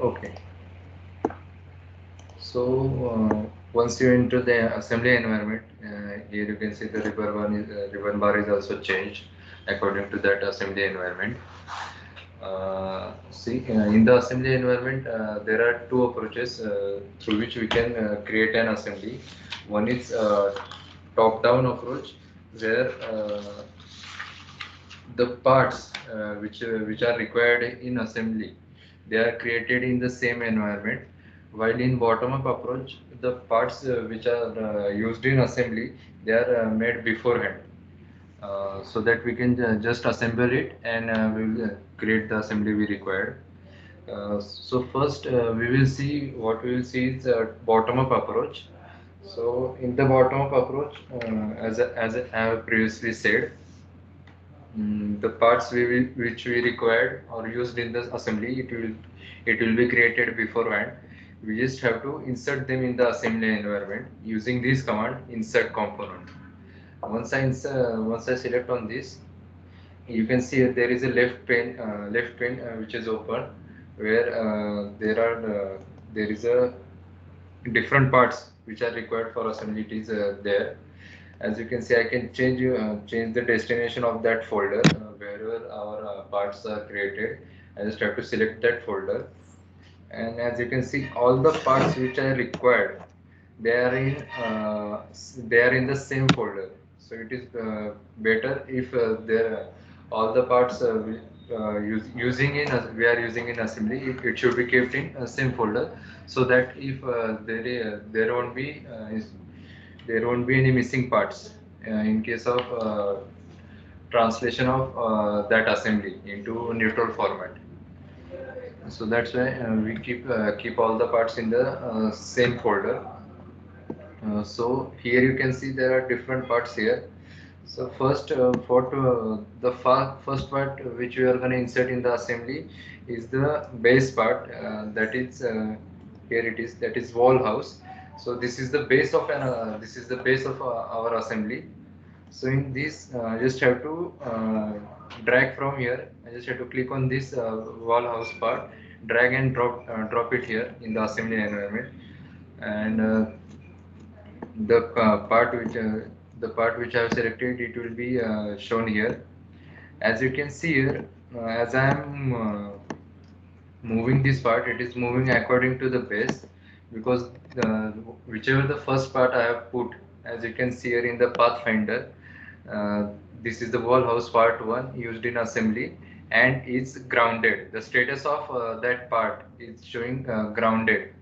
Okay. So once you enter the assembly environment, here you can see the ribbon bar is also changed according to that assembly environment. In the assembly environment, there are two approaches through which we can create an assembly. One is top-down approach, where the parts which are required in assembly, they are created in the same environment. While in bottom-up approach, the parts which are used in assembly, they are made beforehand, so that we can just assemble it and we will create the assembly we required. So first we will see what we will see is bottom-up approach. So in the bottom-up approach, as I have previously said, the parts which we required or used in the assembly, it will be created beforehand. We just have to insert them in the assembly environment using this command, insert component. Once I select on this, you can see there is a left pane which is open, where there is a different parts which are required for assembly. It is there. As you can see, I can change the destination of that folder wherever our parts are created. I just have to select that folder, and as you can see, all the parts which are required, they are in the same folder. So it is better if there all the parts we are using in assembly, it should be kept in same folder, so that if there won't be any missing parts in case of translation of that assembly into neutral format. So that's why we keep all the parts in the same folder. So here you can see there are different parts here. So first, first part which we are going to insert in the assembly is the base part. That is here it is. That is wall house. So this is the base of our assembly. So in this, I just have to drag from here. I just have to click on this wall house part, drag and drop it here in the assembly environment, and the the part which I have selected, it will be shown here. As you can see here, as I am moving this part, it is moving according to the base, because the, whichever the first part I have put, as you can see here in the pathfinder, uh, this is the wall house part 1 used in assembly, and it's grounded. The status of that part is showing grounded.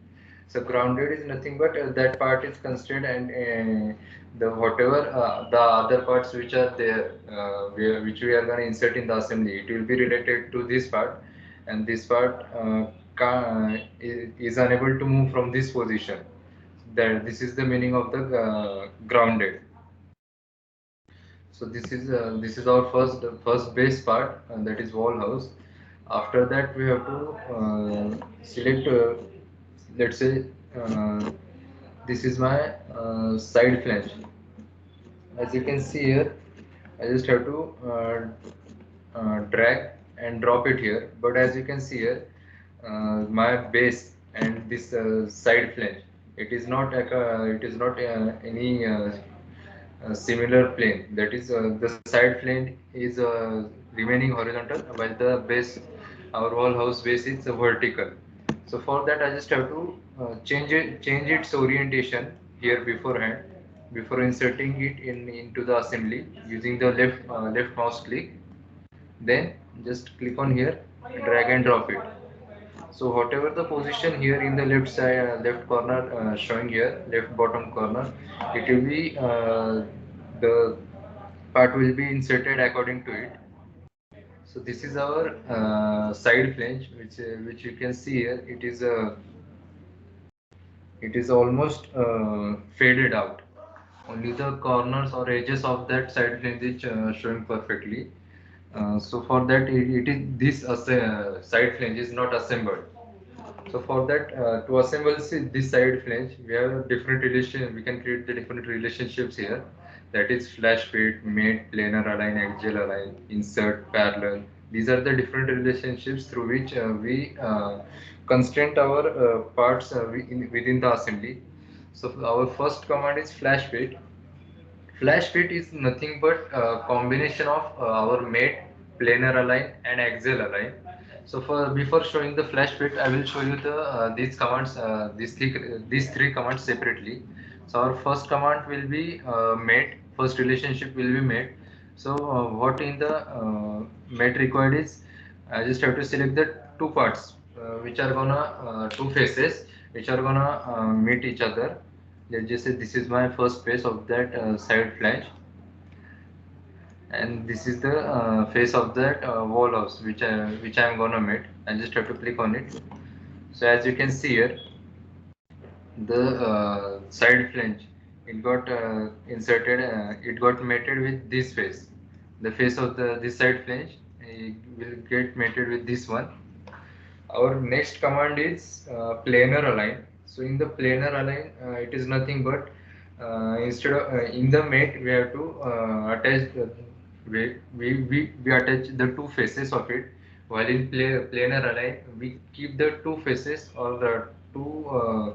So grounded is nothing but that part is constrained, and the whatever the other parts which are there, which we are going to insert in the assembly, it will be related to this part, and this part is unable to move from this position. That this is the meaning of the grounded. So this is our first base part, and that is wall house. After that, we have to select. Let's say this is my side flange. As you can see here, I just have to drag and drop it here. But as you can see here, my base and this side flange, it is not any similar plane. That is, the side plane is remaining horizontal, while the base, our wall house base, is vertical. So for that, I just have to change its orientation here beforehand, before inserting it into the assembly using the left mouse click. Then just click on here, drag and drop it. So whatever the position here in the left side, left corner, showing here, left bottom corner, it will be the part will be inserted according to it. So this is our side flange, which you can see here. It is almost faded out. Only the corners or edges of that side flange is showing perfectly. So for that, it is this side flange is not assembled. So for that, to assemble this side flange, we have different relation. We can create the different relationships here. That is flash fit, mate, planar align, axial align, insert, parallel. These are the different relationships through which we constrain our parts within the assembly. So our first command is flash fit. Flash fit is nothing but a combination of our mate, planar align and axial align. So for before showing the flash fit, I will show you the these commands, these three commands separately. So our first command will be mate. First relationship will be mate. So what in the mate required is I just have to select the two parts which are gonna two faces which are gonna meet each other. Let's just say this is my first face of that side flange, and this is the face of that wall house which I am gonna meet. I just have to click on it. So as you can see here, the side flange, it got inserted. It got mated with this face. The face of the this side flange will get mated with this one. Our next command is planar align. So in the planar align, it is nothing but instead of in the mate we have to attach we attach the two faces of it. While in planar align, we keep the two faces or the two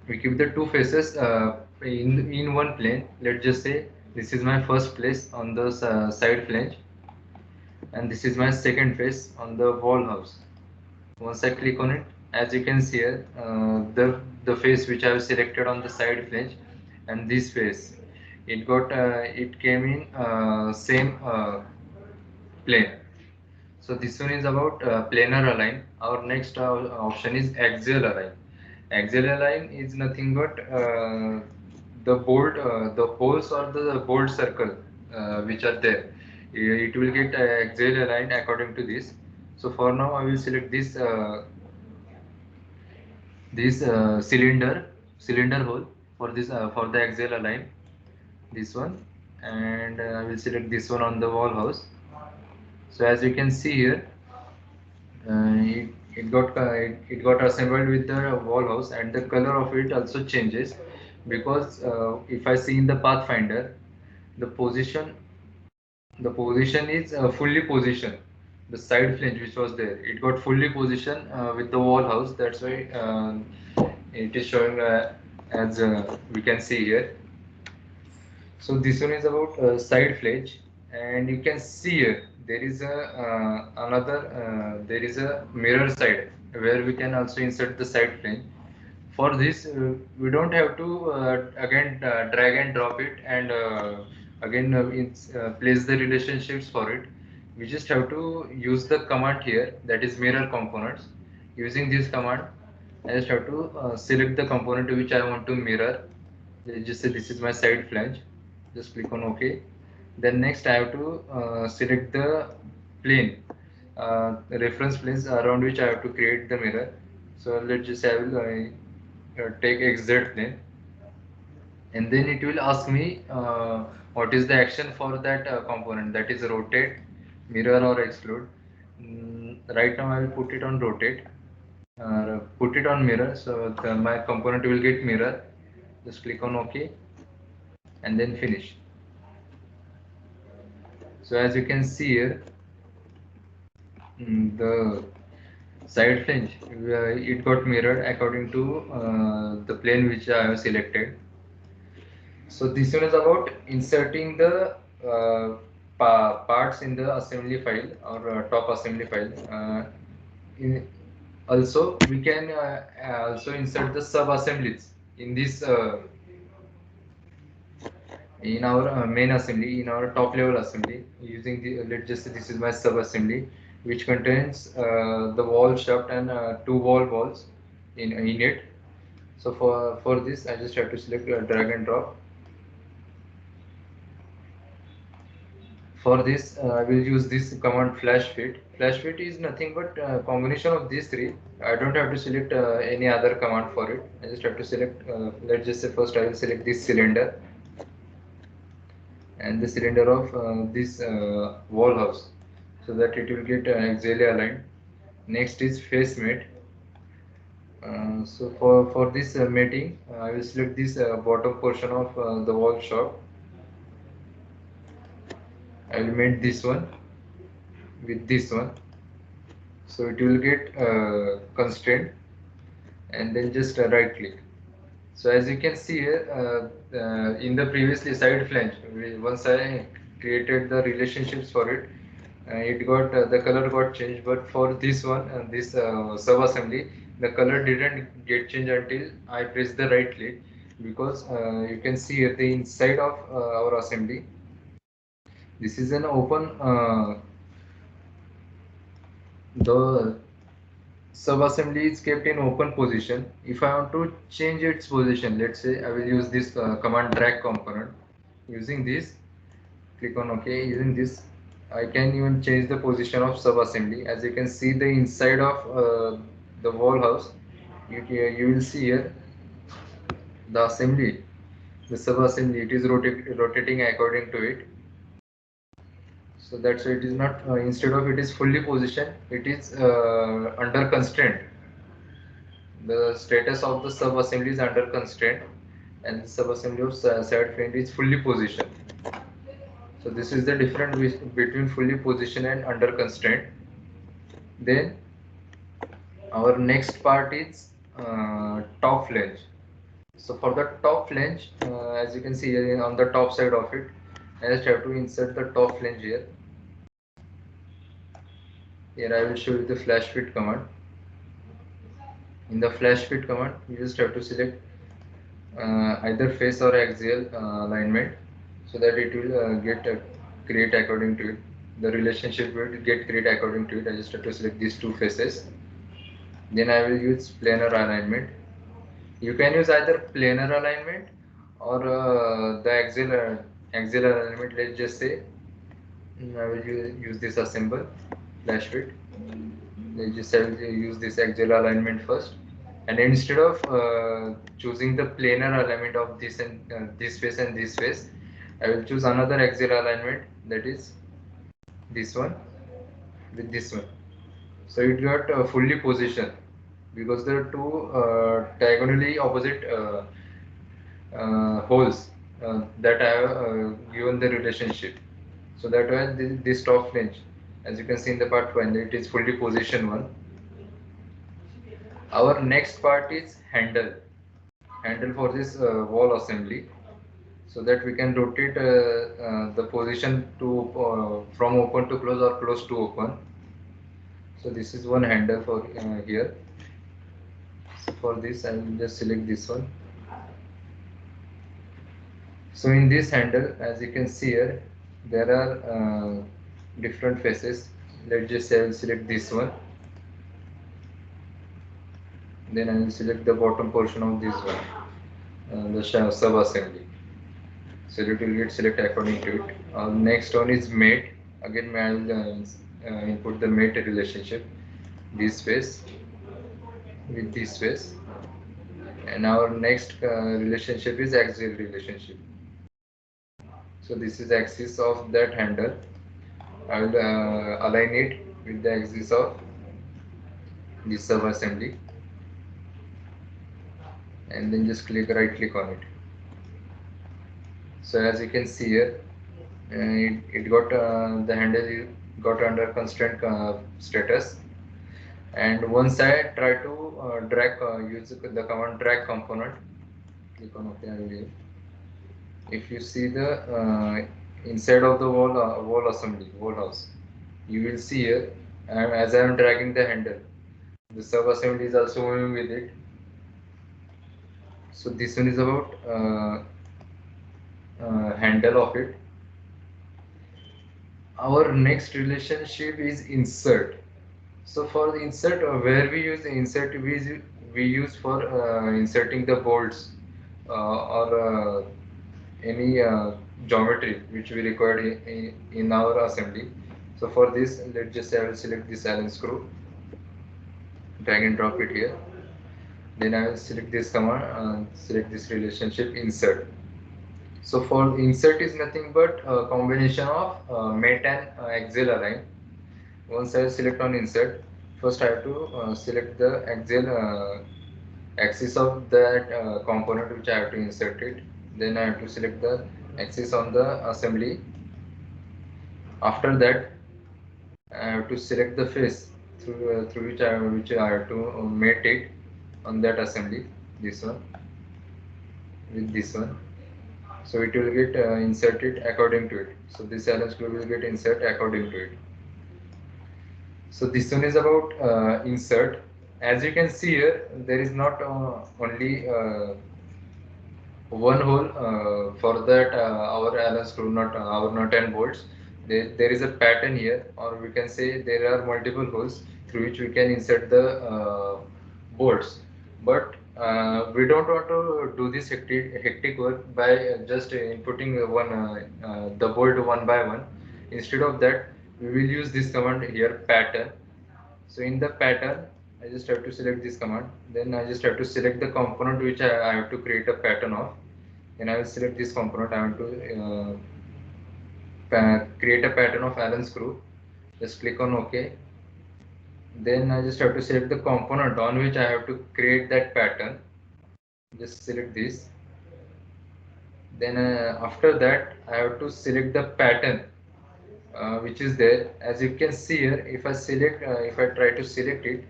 we keep the two faces in one plane. Let's just say this is my first place on the side flange, and this is my second face on the wall house. Once I click on it, as you can see here, the face which I have selected on the side flange and this face, it came in same plane. So this one is about planar align. Our next option is axial align. Axial align is nothing but the holes or the bold circle which are there. It will get axial aligned according to this. So for now, I will select this cylinder hole for this for the axial align, this one, and I will select this one on the wall house. So as you can see here, it got assembled with the wall house, and the color of it also changes because if I see in the pathfinder, the position the position is fully positioned. The side flange which was there, it got fully positioned with the wall house. That's why it is showing as we can see here. So this one is about side flange, and you can see here there is a there is a mirror side where we can also insert the side flange. For this, we don't have to again drag and drop it and again place the relationships for it. We just have to use the command here, that is mirror components. Using this command, I just have to select the component which I want to mirror. Let's just say this is my side flange. Just click on OK. Then next I have to select the plane, reference planes around which I have to create the mirror. So let's just say I will take XZ plane, and then it will ask me what is the action for that component, that is rotate, mirror or extrude. Right now I will put it on rotate, put it on mirror, so my component will get mirror. Just click on OK and then finish. So as you can see here, the side flange, it got mirrored according to the plane which I have selected. So this one is about inserting the parts in the assembly file or top assembly file. In, Also, we can also insert the sub assemblies in this in our main assembly, in our top level assembly, using the let's just say this is my sub assembly, which contains the wall shaft and two wall balls in it. So for this, I just have to select drag and drop. For this, I will use this command flash fit. Flash fit is nothing but a combination of these three. I don't have to select any other command for it. I just have to select, let's just say first I will select this cylinder and the cylinder of this wall house, so that it will get axially aligned. Next is face mate. So for this mating, I will select this bottom portion of the wall shaft. I will mate this one. with this one, so it will get constrained, and then just right click. So as you can see here, in the previously side flange, once I created the relationships for it, it got the color got changed. But for this one, this sub assembly, the color didn't get changed until I press the right click, because you can see at the inside of our assembly, this is an open the sub-assembly is kept in open position. If I want to change its position, let's say I will use this command drag component. Using this, click on OK. Using this, I can even change the position of sub-assembly. As you can see, the inside of the wall house, you will see here the assembly, the sub-assembly, it is rotating according to it. So that's why it is not, instead of it is fully positioned, it is under constraint. The status of the sub-assembly is under constraint, and the sub-assembly of side flange is fully positioned. So this is the difference between fully positioned and under constraint. Then our next part is top flange. So for the top flange, as you can see here on the top side of it, I just have to insert the top flange here. Here I will show you the flash fit command. In the flash fit command, you just have to select either face or axial alignment, so that it will get create according to it. The relationship will get create according to it. I just have to select these two faces. Then I will use planar alignment. You can use either planar alignment or the axial alignment. Let's just say I will use this assemble flash fit. Let's just use this axial alignment first. And instead of choosing the planar alignment of this and this face and this face, I will choose another axial alignment, that is this one with this one. So it got fully positioned, because there are two diagonally opposite holes that I have given the relationship. So that way this top flange, as you can see in the part 1, it is fully positioned one. Our next part is handle for this wall assembly, so that we can rotate the position to from open to close or close to open. So this is one handle for here. So for this I will just select this one. So in this handle, as you can see here, there are different faces. Let's just say I will select this one. Then I will select the bottom portion of this one, the sub assembly. So it will get selected according to it. Next one is mate. Again, I will input the mate relationship. This face with this face. And our next relationship is axial relationship. So this is axis of that handle. I will align it with the axis of this sub assembly, and then just right click on it. So as you can see here, it got the handle got under constraint status. And once I try to drag, use the command drag component, click on OK. If you see the inside of the wall assembly, wall house, you will see here, as I am dragging the handle, the sub assembly is also moving with it. So this one is about handle of it. Our next relationship is insert. So for the insert, where we use the insert, we use for inserting the bolts or any geometry which we required in our assembly. So for this, let's just say I will select this Allen screw, drag and drop it here. Then I will select this command and select this relationship insert. So for insert is nothing but a combination of mate and axial align. Once I select on insert, first I have to select the axial axis of that component which I have to insert it. Then I have to select the axis on the assembly. After that, I have to select the face through which I have to mate it on that assembly. This one with this one. So it will get inserted according to it. So this Allen screw will get insert according to it. So this one is about insert. As you can see here, there is not only one hole for that our Allen screw, not our nut and bolts. There is a pattern here, or we can say there are multiple holes through which we can insert the bolts. But we don't want to do this hectic work by just inputting the bolt one by one. Instead of that, we will use this command here, pattern. So in the pattern, I just have to select this command. Then I just have to select the component which I have to create a pattern of. Then I will select this component. I want to create a pattern of Allen screw. Just click on OK. Then I just have to select the component on which I have to create that pattern. Just select this. Then after that, I have to select the pattern which is there. As you can see here, if I try to select it,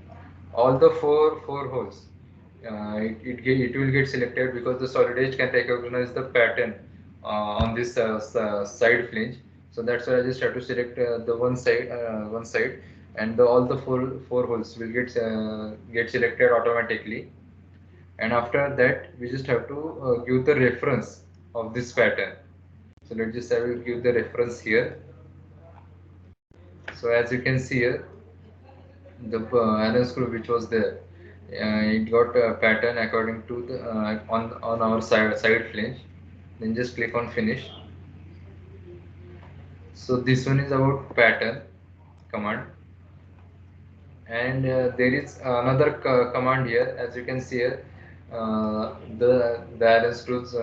all the four holes, it will get selected because the solid edge can recognize the pattern on this side flange. So that's why I just have to select the one side, and all the four holes will get selected automatically. And after that, we just have to give the reference of this pattern. So let's just I will give the reference here. So as you can see here, the Allen screw which was there, it got a pattern according to the on our side flange. Then just click on finish. So this one is about pattern command, and there is another command here. As you can see here, the Allen screws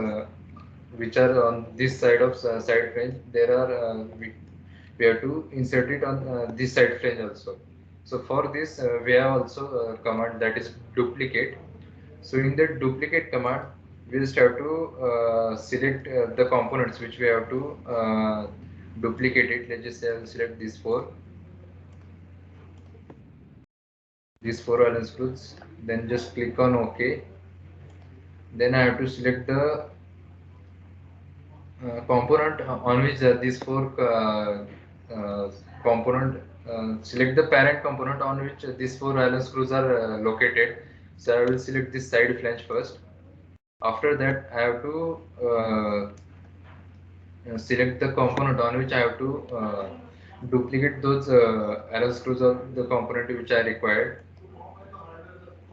which are on this side of side flange, there are we have to insert it on this side flange also. So for this we have also a command that is duplicate. So in the duplicate command, we just have to select the components which we have to duplicate it. Let's just say I will select these four Allen screws. Then just click on OK. Then I have to select the component on which these four component select the parent component on which these four Allen screws are located. So I will select this side flange first. After that, I have to select the component on which I have to duplicate those Allen screws of the component which I required.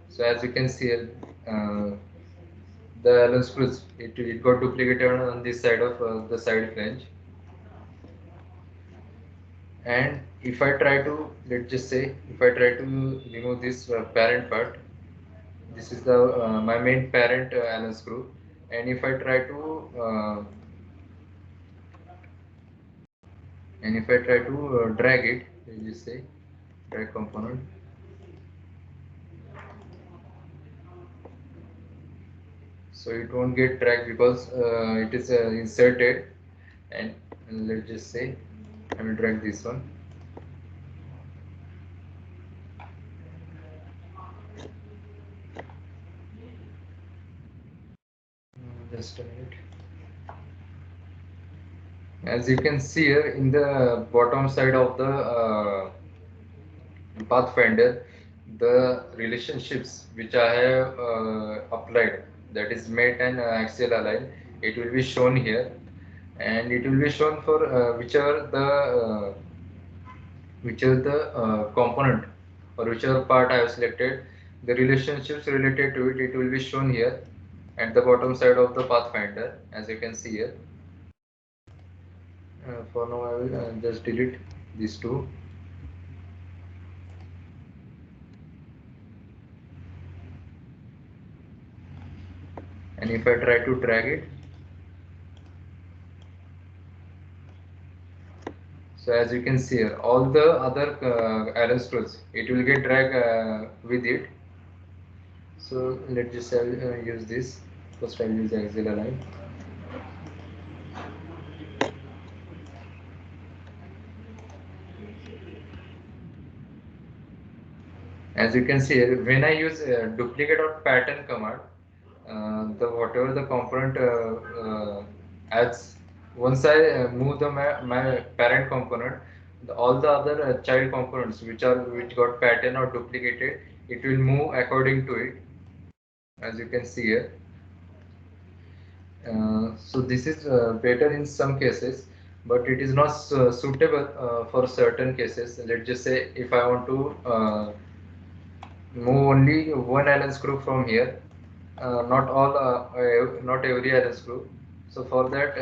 So as you can see here, the Allen screws, it got duplicated on this side of the side flange. And if I try to, let's just say, if I try to remove this parent part, this is the my main parent Allen screw. And if I try to drag it, let's just say drag component, so it won't get dragged because it is inserted. And let's just say I will drag this one. Just a minute. As you can see here in the bottom side of the Pathfinder, the relationships which I have applied, that is mate and axial align, it will be shown here, and it will be shown for whichever the component or whichever part I have selected, the relationships related to it will be shown here at the bottom side of the Pathfinder, as you can see here. For now, I will just delete these two. And if I try to drag it, so as you can see here, all the other Allen screws, it will get dragged with it. So let's just use this. First I'll use axial align. As you can see here, when I use duplicate or pattern command, the whatever the component as once I move my parent component, all the other child components which got pattern or duplicated, it will move according to it, as you can see here. So this is better in some cases, but it is not suitable for certain cases. Let's just say if I want to move only one Allen screw from here, not every Allen screw. So for that,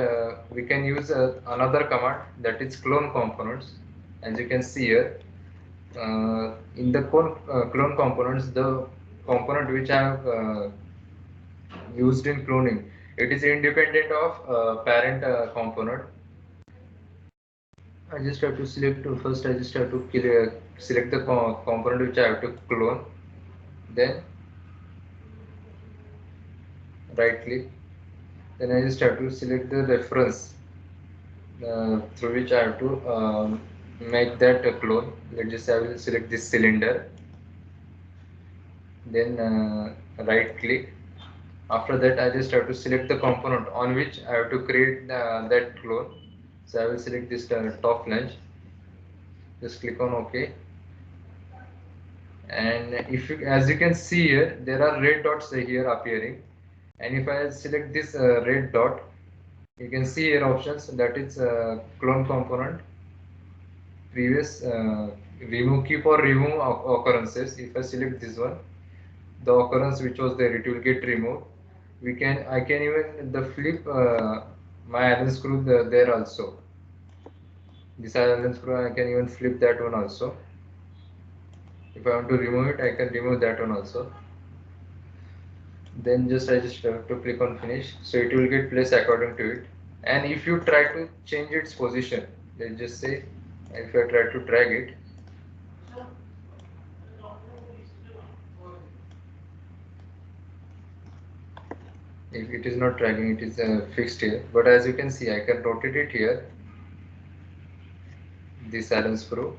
we can use another command, that is clone components. As you can see here, in the clone components, the component which I have used in cloning, it is independent of parent component. I just have to select first. I just have to select the component which I have to clone. Then right click. Then I just have to select the reference through which I have to make that a clone. Let's just say I will select this cylinder. Then right click. After that, I just have to select the component on which I have to create that clone. So I will select this top flange. Just click on OK. And if you, as you can see here, there are red dots here appearing. And if I select this red dot, you can see here options, that is clone component, previous remove, keep or remove occurrences. If I select this one, the occurrence which was there, it will get removed. I can even the flip my Allen screw there also. This Allen screw, I can even flip that one also. If I want to remove it, I can remove that one also. Then I just have to click on finish, so it will get placed according to it. And if you try to change its position, let's just say if I try to drag it, if it is not dragging, it is fixed here. But as you can see, I can rotate it here, this Allen screw.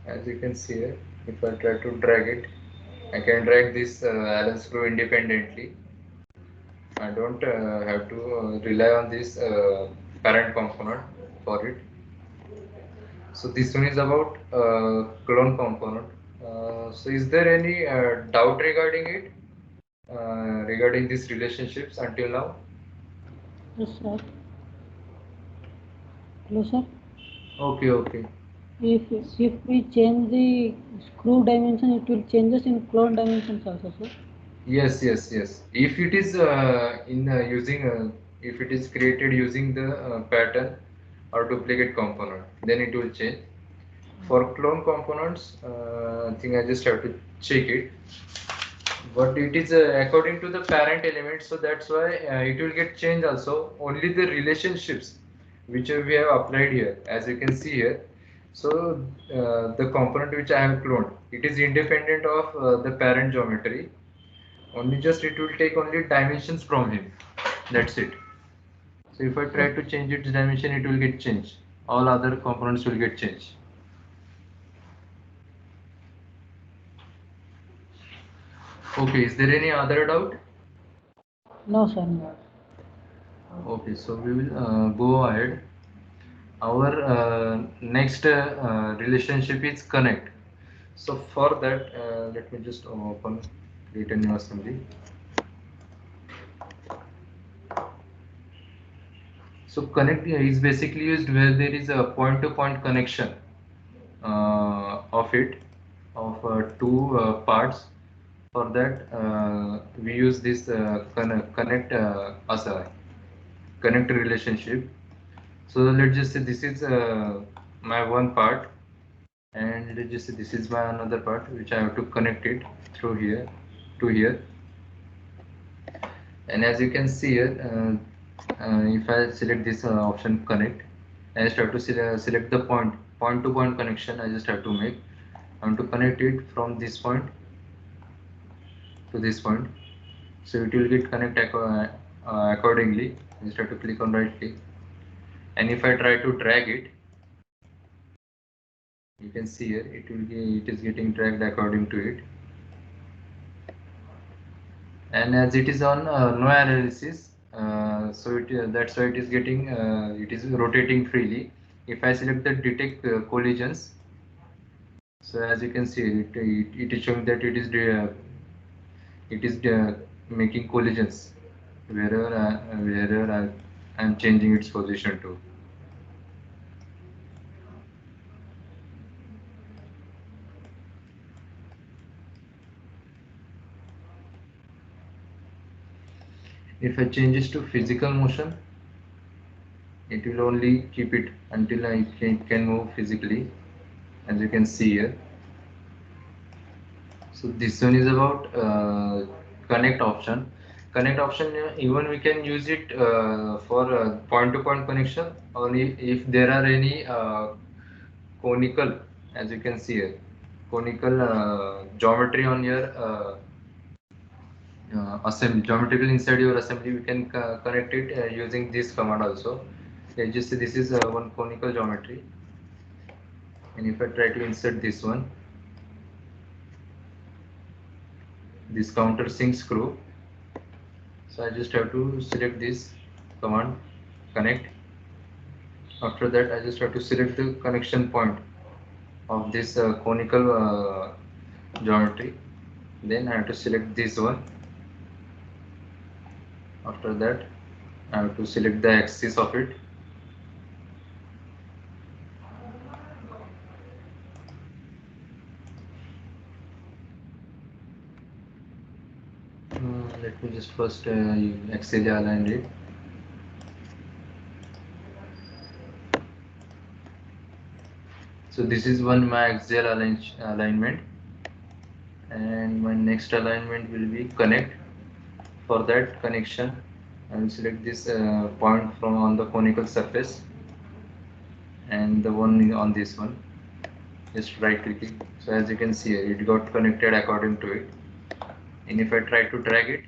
As you can see here, if I try to drag it, I can drag this Allen screw independently. I don't have to rely on this parent component for it. So this one is about clone component. So is there any doubt regarding it, regarding these relationships until now? Yes, sir. Hello, sir. Okay. If we change the screw dimension, it will changes in clone dimensions also, sir. Yes. If it is if it is created using the pattern or duplicate component, then it will change. For clone components, I think I just have to check it. But it is according to the parent element, so that's why it will get changed also. Only the relationships which we have applied here, as you can see here. So the component which I have cloned, it is independent of the parent geometry. Only just it will take only dimensions from him. That's it. So if I try to change its dimension, it will get changed. All other components will get changed. Okay, is there any other doubt? No, sir. No. Okay, so we will go ahead. Our next relationship is connect. So for that, let me just open create a new assembly. So connect is basically used where there is a point-to-point connection of two parts. For that, we use this connect relationship. So let's just say this is my one part, and let's just say this is my another part which I have to connect it through here to here. And as you can see here, if I select this option connect, I just have to select the point to point connection. I just have to make. I want to connect it from this point to this point, so it will get connect accordingly. I just have to click on right click, and if I try to drag it, you can see here it is getting dragged according to it. And as it is on no analysis, so that's why it is getting it is rotating freely. If I select the detect collisions, so as you can see it is showing that it is making collisions wherever I am changing its position to. If I change this to physical motion, it will only keep it until I can move physically, as you can see here. So this one is about connect option. Connect option, even we can use it for point to point connection only if there are any conical, as you can see here, conical geometry on your assembly, geometrical inside your assembly. We can connect it using this command also. Just this is one conical geometry, and if I try to insert this one, this countersink screw, so I just have to select this command connect. After that, I just have to select the connection point of this conical geometry. Then I have to select this one. After that, I have to select the axis of it. Let me just first axially align it. So this is one my axial alignment, and my next alignment will be connect. For that connection, I will select this point from on the conical surface, and the one on this one. Just right clicking. So as you can see, it got connected according to it. And if I try to drag it,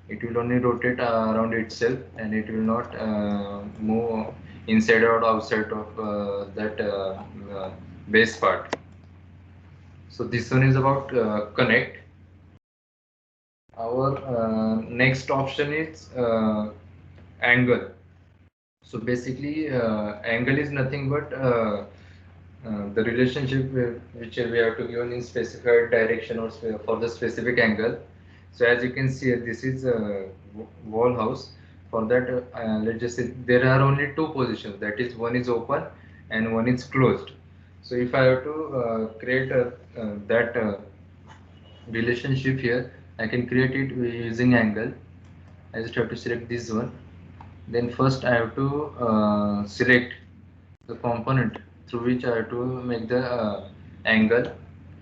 it will only rotate around itself, and it will not move inside or outside of that base part. So this one is about connect. Our next option is angle. So basically angle is nothing but the relationship which we have to given in specified direction or for the specific angle. So as you can see, this is a wall house. For that, let's just say there are only two positions. That is, one is open and one is closed. So if I have to create that relationship here, I can create it using angle. I just have to select this one. Then first I have to select the component through which I have to make the angle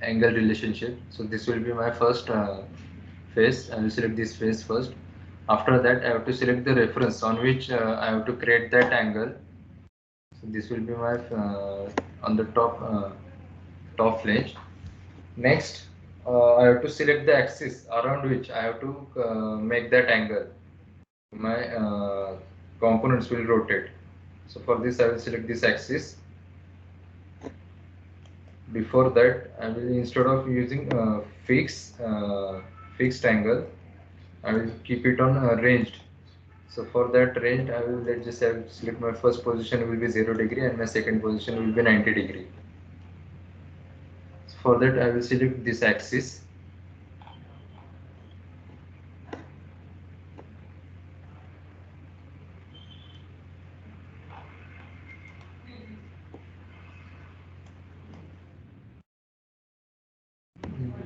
relationship. So this will be my first face. I will select this face first. After that, I have to select the reference on which I have to create that angle. So this will be my on the top flange. Next, I have to select the axis around which I have to make that angle. My components will rotate. So for this, I will select this axis. Before that, I will, instead of using fixed angle, I will keep it on ranged. So for that ranged, I will, let's just have select my first position will be 0° and my second position will be 90°. So for that, I will select this axis.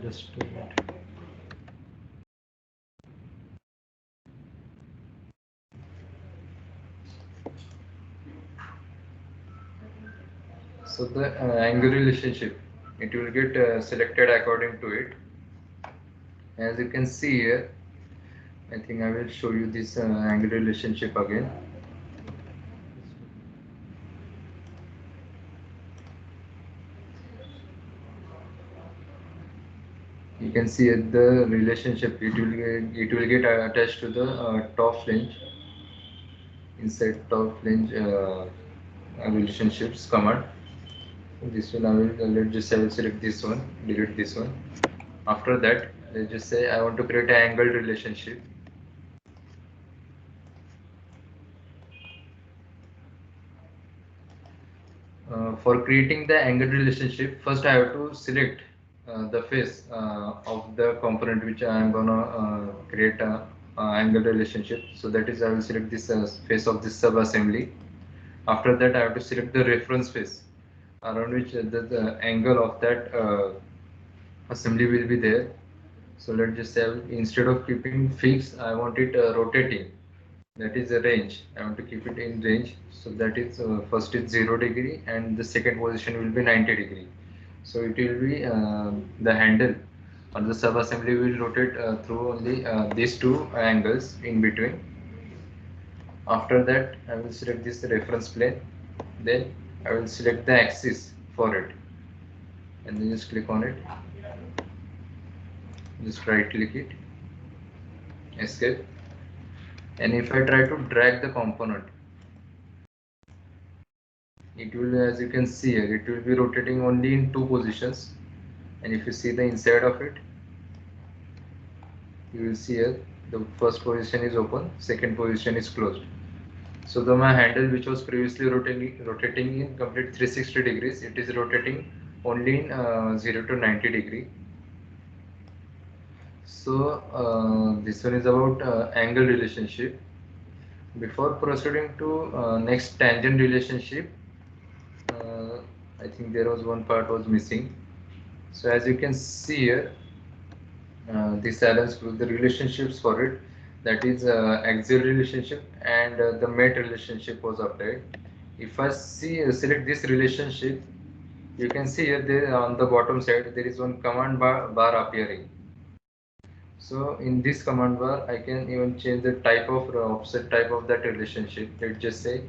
Just a minute. So the angle relationship, it will get selected according to it. As you can see here, I think I will show you this angle relationship again. You can see at the relationship, it will get attached to the top flange, inside top flange relationships command. This one I will select this one, delete this one. After that, let's just say I want to create an angled relationship. For creating the angled relationship, first I have to select the face of the component which I am gonna create a angled relationship. So that is, I will select this face of this sub assembly. After that, I have to select the reference face around which the angle of that assembly will be there. So let's just say instead of keeping fixed, I want it rotating. That is a range. I want to keep it in range. So that is first is 0 degree and the second position will be 90 degree. So it will be the handle or the sub assembly will rotate through only these two angles in between. After that, I will select this reference plane. Then I will select the axis for it and then just click on it. Just right click it, escape. And if I try to drag the component, it will, as you can see here, it will be rotating only in two positions. And if you see the inside of it, you will see here the first position is open, second position is closed. So the my handle which was previously rotating in complete 360 degrees, it is rotating only in 0 to 90 degree. So this one is about angle relationship. Before proceeding to next tangent relationship, I think there was one part was missing. So as you can see here, this Allen's group, the relationships for it, that is axial relationship and the mate relationship was applied. If I see select this relationship, you can see here there on the bottom side there is one command bar appearing. So in this command bar, I can even change the type of offset type of that relationship. Let's just say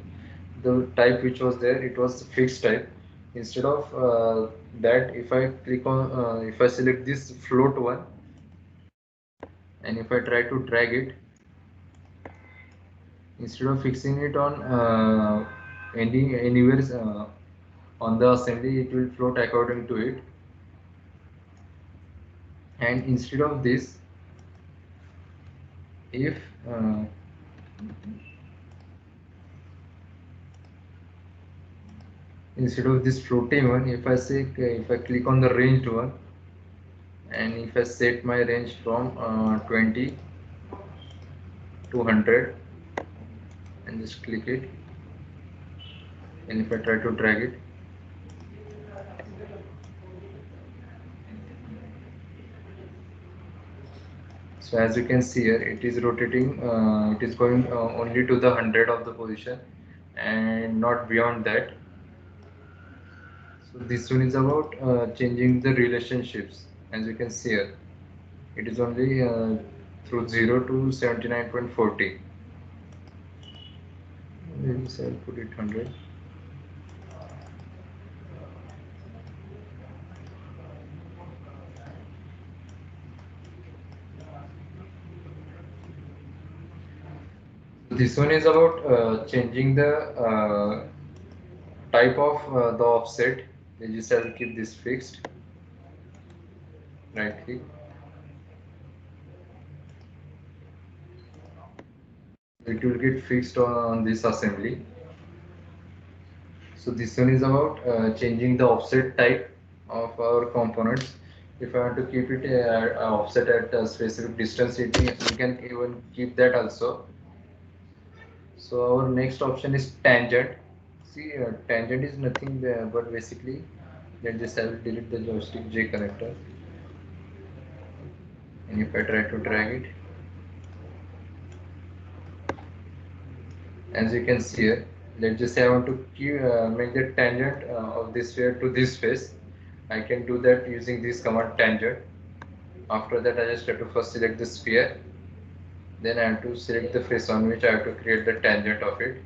the type which was there, it was fixed type. Instead of that, if I click on, if I select this float one, and if I try to drag it, instead of fixing it on anywhere on the assembly, it will float according to it. And instead of this, if instead of this floating one, if I say if I click on the ranged one, and if I set my range from 20 to 100 and just click it, and if I try to drag it, so as you can see here, it is rotating, it is going only to the 100 of the position and not beyond that. So this one is about changing the relationships. As you can see here, it is only through 0 to 79.40. Maybe I'll put it 100. This one is about changing the type of the offset. I just have to keep this fixed. Right click. It will get fixed on this assembly. So this one is about changing the offset type of our components. If I want to keep it offset at a specific distance, we can even keep that also. So our next option is tangent. See, tangent is nothing but basically, let's just I will delete the joystick J connector, and if I try to drag it, as you can see here, let's just say I want to make the tangent of this sphere to this face. I can do that using this command tangent. After that, I just have to first select the sphere, Then I have to select the face on which I have to create the tangent of it.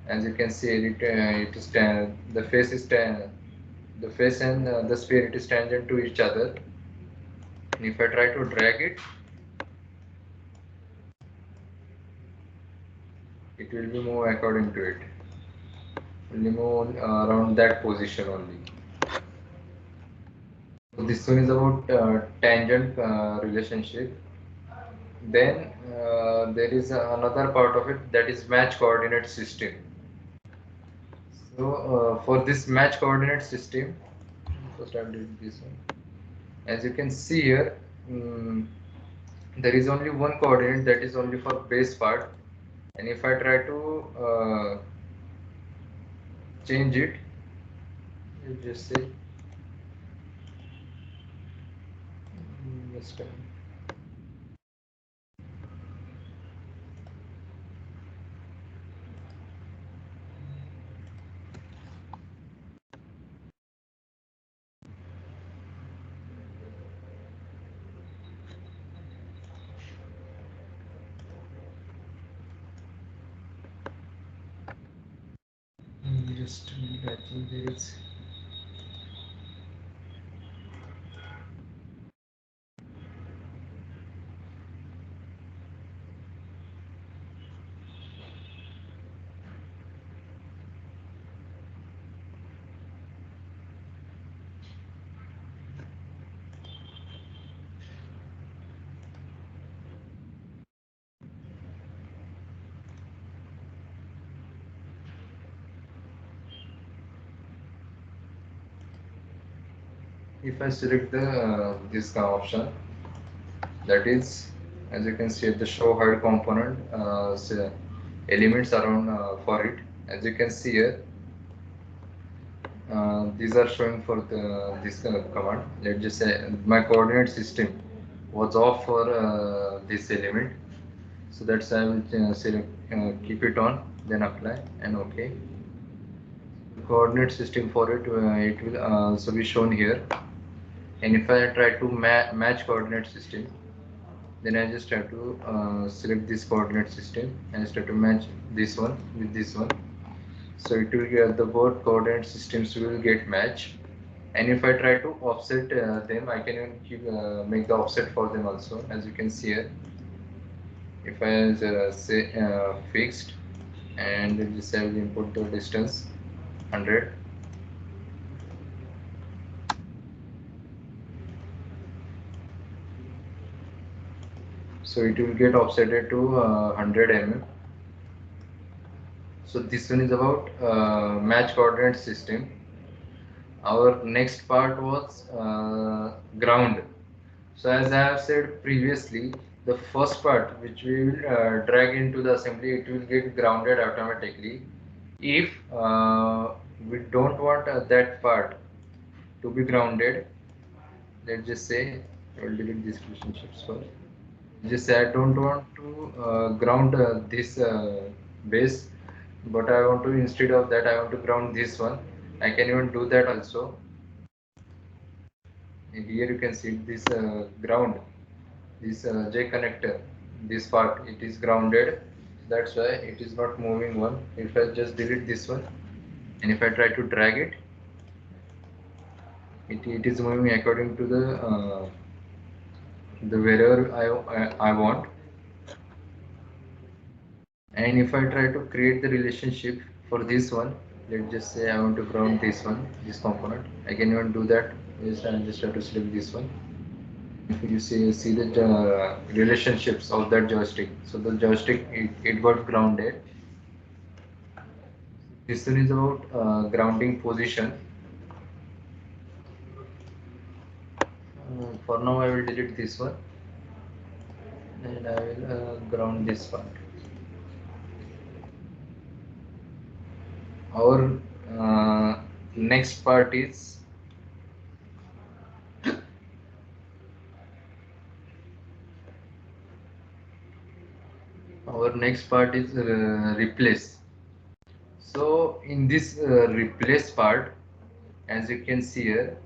As you can see, it is the face is the face and the sphere, it is tangent to each other. And if I try to drag it, it will be move according to it. It will move around that position only. So this one is about tangent relationship. Then there is another part of it, that is match coordinate system. So for this match coordinate system, first I'll do this one. As you can see here, there is only one coordinate, that is only for base part. And if I try to change it, you just say just I think there is if I select the this option, that is, as you can see, the show hide component elements around for it. As you can see here, these are showing for this command. Let's just say my coordinate system was off for this element, so that's I will select, keep it on, then apply and OK. Coordinate system for it, it will also be shown here. And if I try to match coordinate system, then I just have to select this coordinate system and I start to match this one with this one. So it will get the both coordinate systems will get match. And if I try to offset them, I can even keep, make the offset for them also. As you can see here, if I say fixed, and just I will input the distance 100. So it will get offsetted to 100 mm. So this one is about match coordinate system. Our next part was ground. So as I have said previously, the first part which we will drag into the assembly, it will get grounded automatically. If we don't want that part to be grounded, let's just say I will delete these relationships first. Just say I don't want to ground this base, but I want to, instead of that, I want to ground this one. I can even do that also. Here you can see this ground, this J connector, this part, it is grounded. That's why it is not moving one. If I just delete this one, and if I try to drag it, it is moving according to the wherever I want. And if I try to create the relationship for this one, let's just say I want to ground this one, this component, I can even do that. I just have to select this one. If you see the relationships of that joystick, so the joystick, it got grounded. This one is about grounding position. For now I will delete this one and I will ground this one. Our next part is replace. So in this replace part, as you can see here,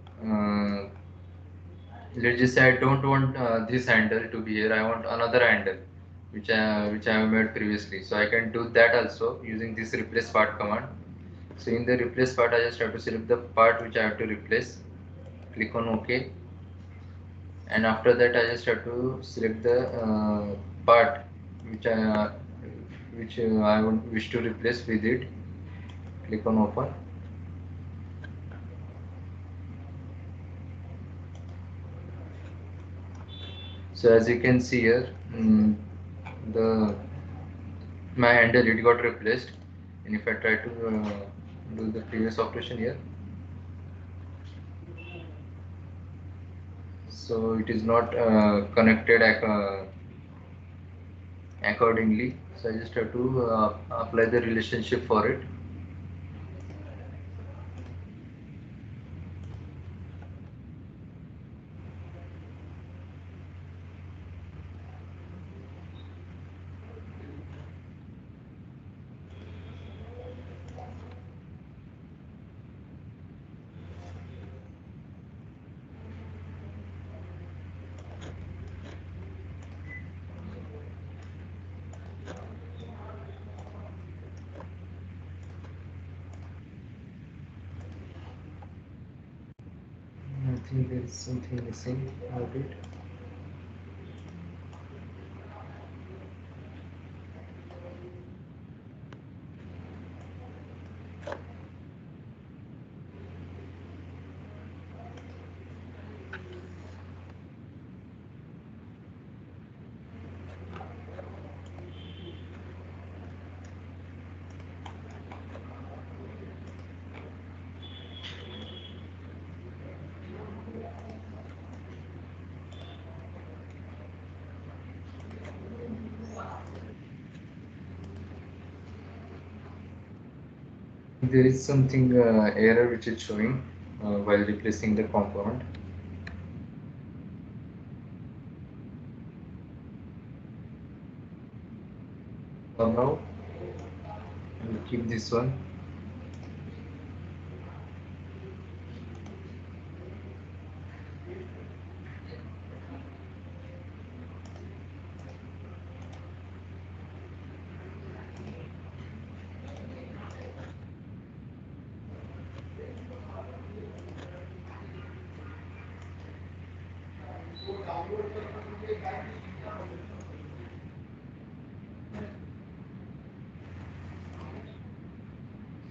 let's just say I don't want this handle to be here. I want another handle, which I have made previously. So I can do that also using this replace part command. So in the replace part, I just have to select the part which I have to replace. Click on OK, and after that I just have to select the part which I wish to replace with it. Click on open. So as you can see here, the my handle it got replaced, and if I try to do the previous operation here, so it is not connected accordingly. So I just have to apply the relationship for it. I think there is something missing about it. There is something error which is showing while replacing the component. For now, I will keep this one.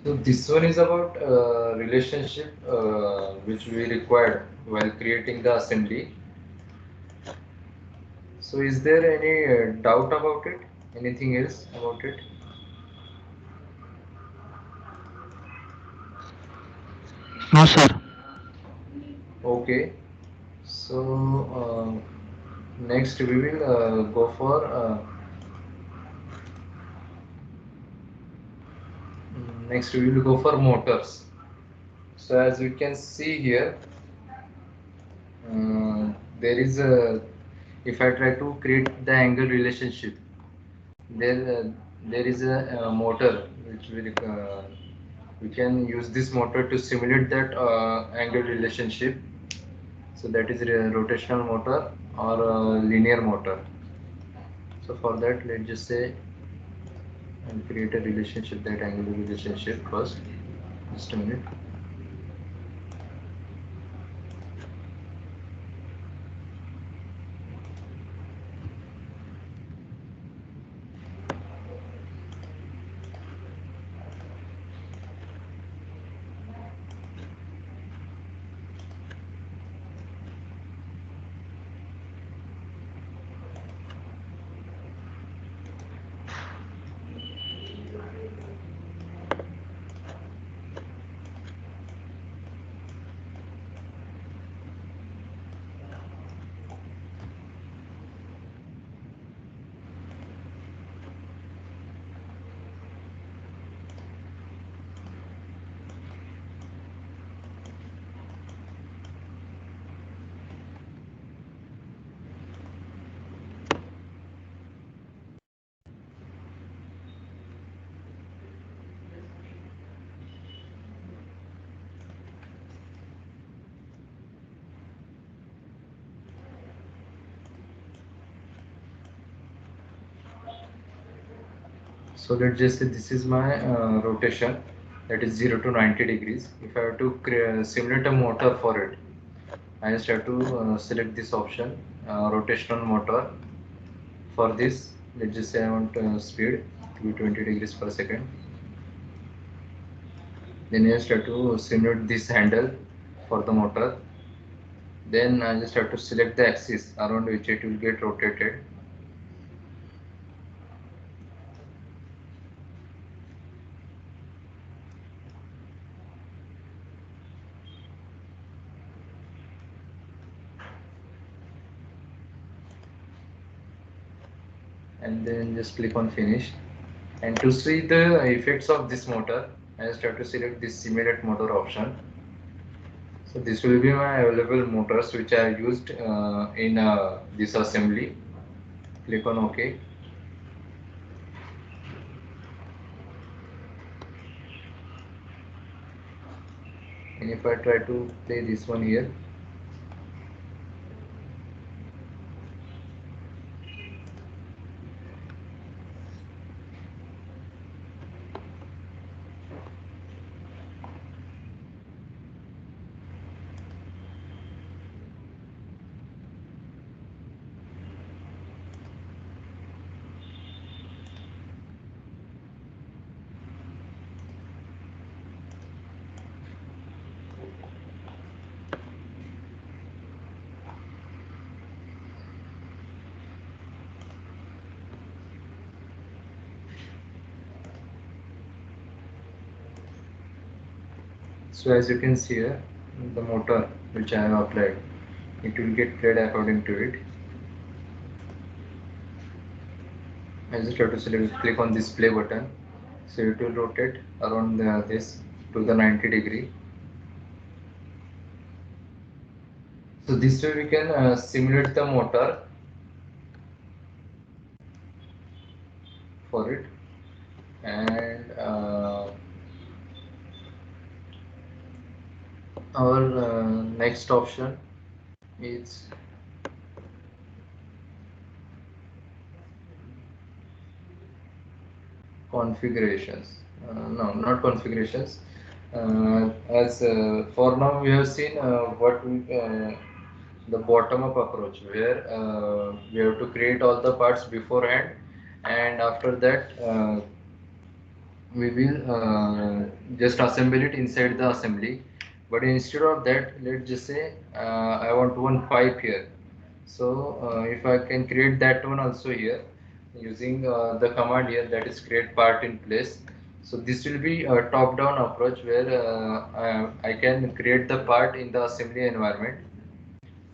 So this one is about relationship which we required while creating the assembly. So is there any doubt about it? Anything else about it? No, sir. Okay. So next we will go for next we will go for motors. So as you can see here, there is a, if I try to create the angle relationship, there is a motor which we can use this motor to simulate that angle relationship. So that is a rotational motor or a linear motor. So for that, let's just say and create a relationship, that angle relationship first. Just a minute. So let's just say this is my rotation, that is 0 to 90 degrees. If I have to simulate a motor for it, I just have to select this option, rotational motor. For this, let's just say I want speed to be 20 degrees per second. Then I just have to simulate this handle for the motor. Then I just have to select the axis around which it will get rotated. And then just click on finish. And to see the effects of this motor, I just have to select this simulate motor option. So this will be my available motors which I used in this assembly. Click on OK. And if I try to play this one here, so as you can see here, the motor which I have applied, it will get played according to it. I just have to select, click on this play button, so it will rotate around this to the 90 degree. So this way we can simulate the motor for it. And our next option is configurations. No, not configurations. As for now we have seen what we the bottom up approach, where we have to create all the parts beforehand, and after that we will just assemble it inside the assembly. But instead of that, let's just say I want one pipe here. So if I can create that one also here using the command here, that is create part in place. So this will be a top down approach where I can create the part in the assembly environment.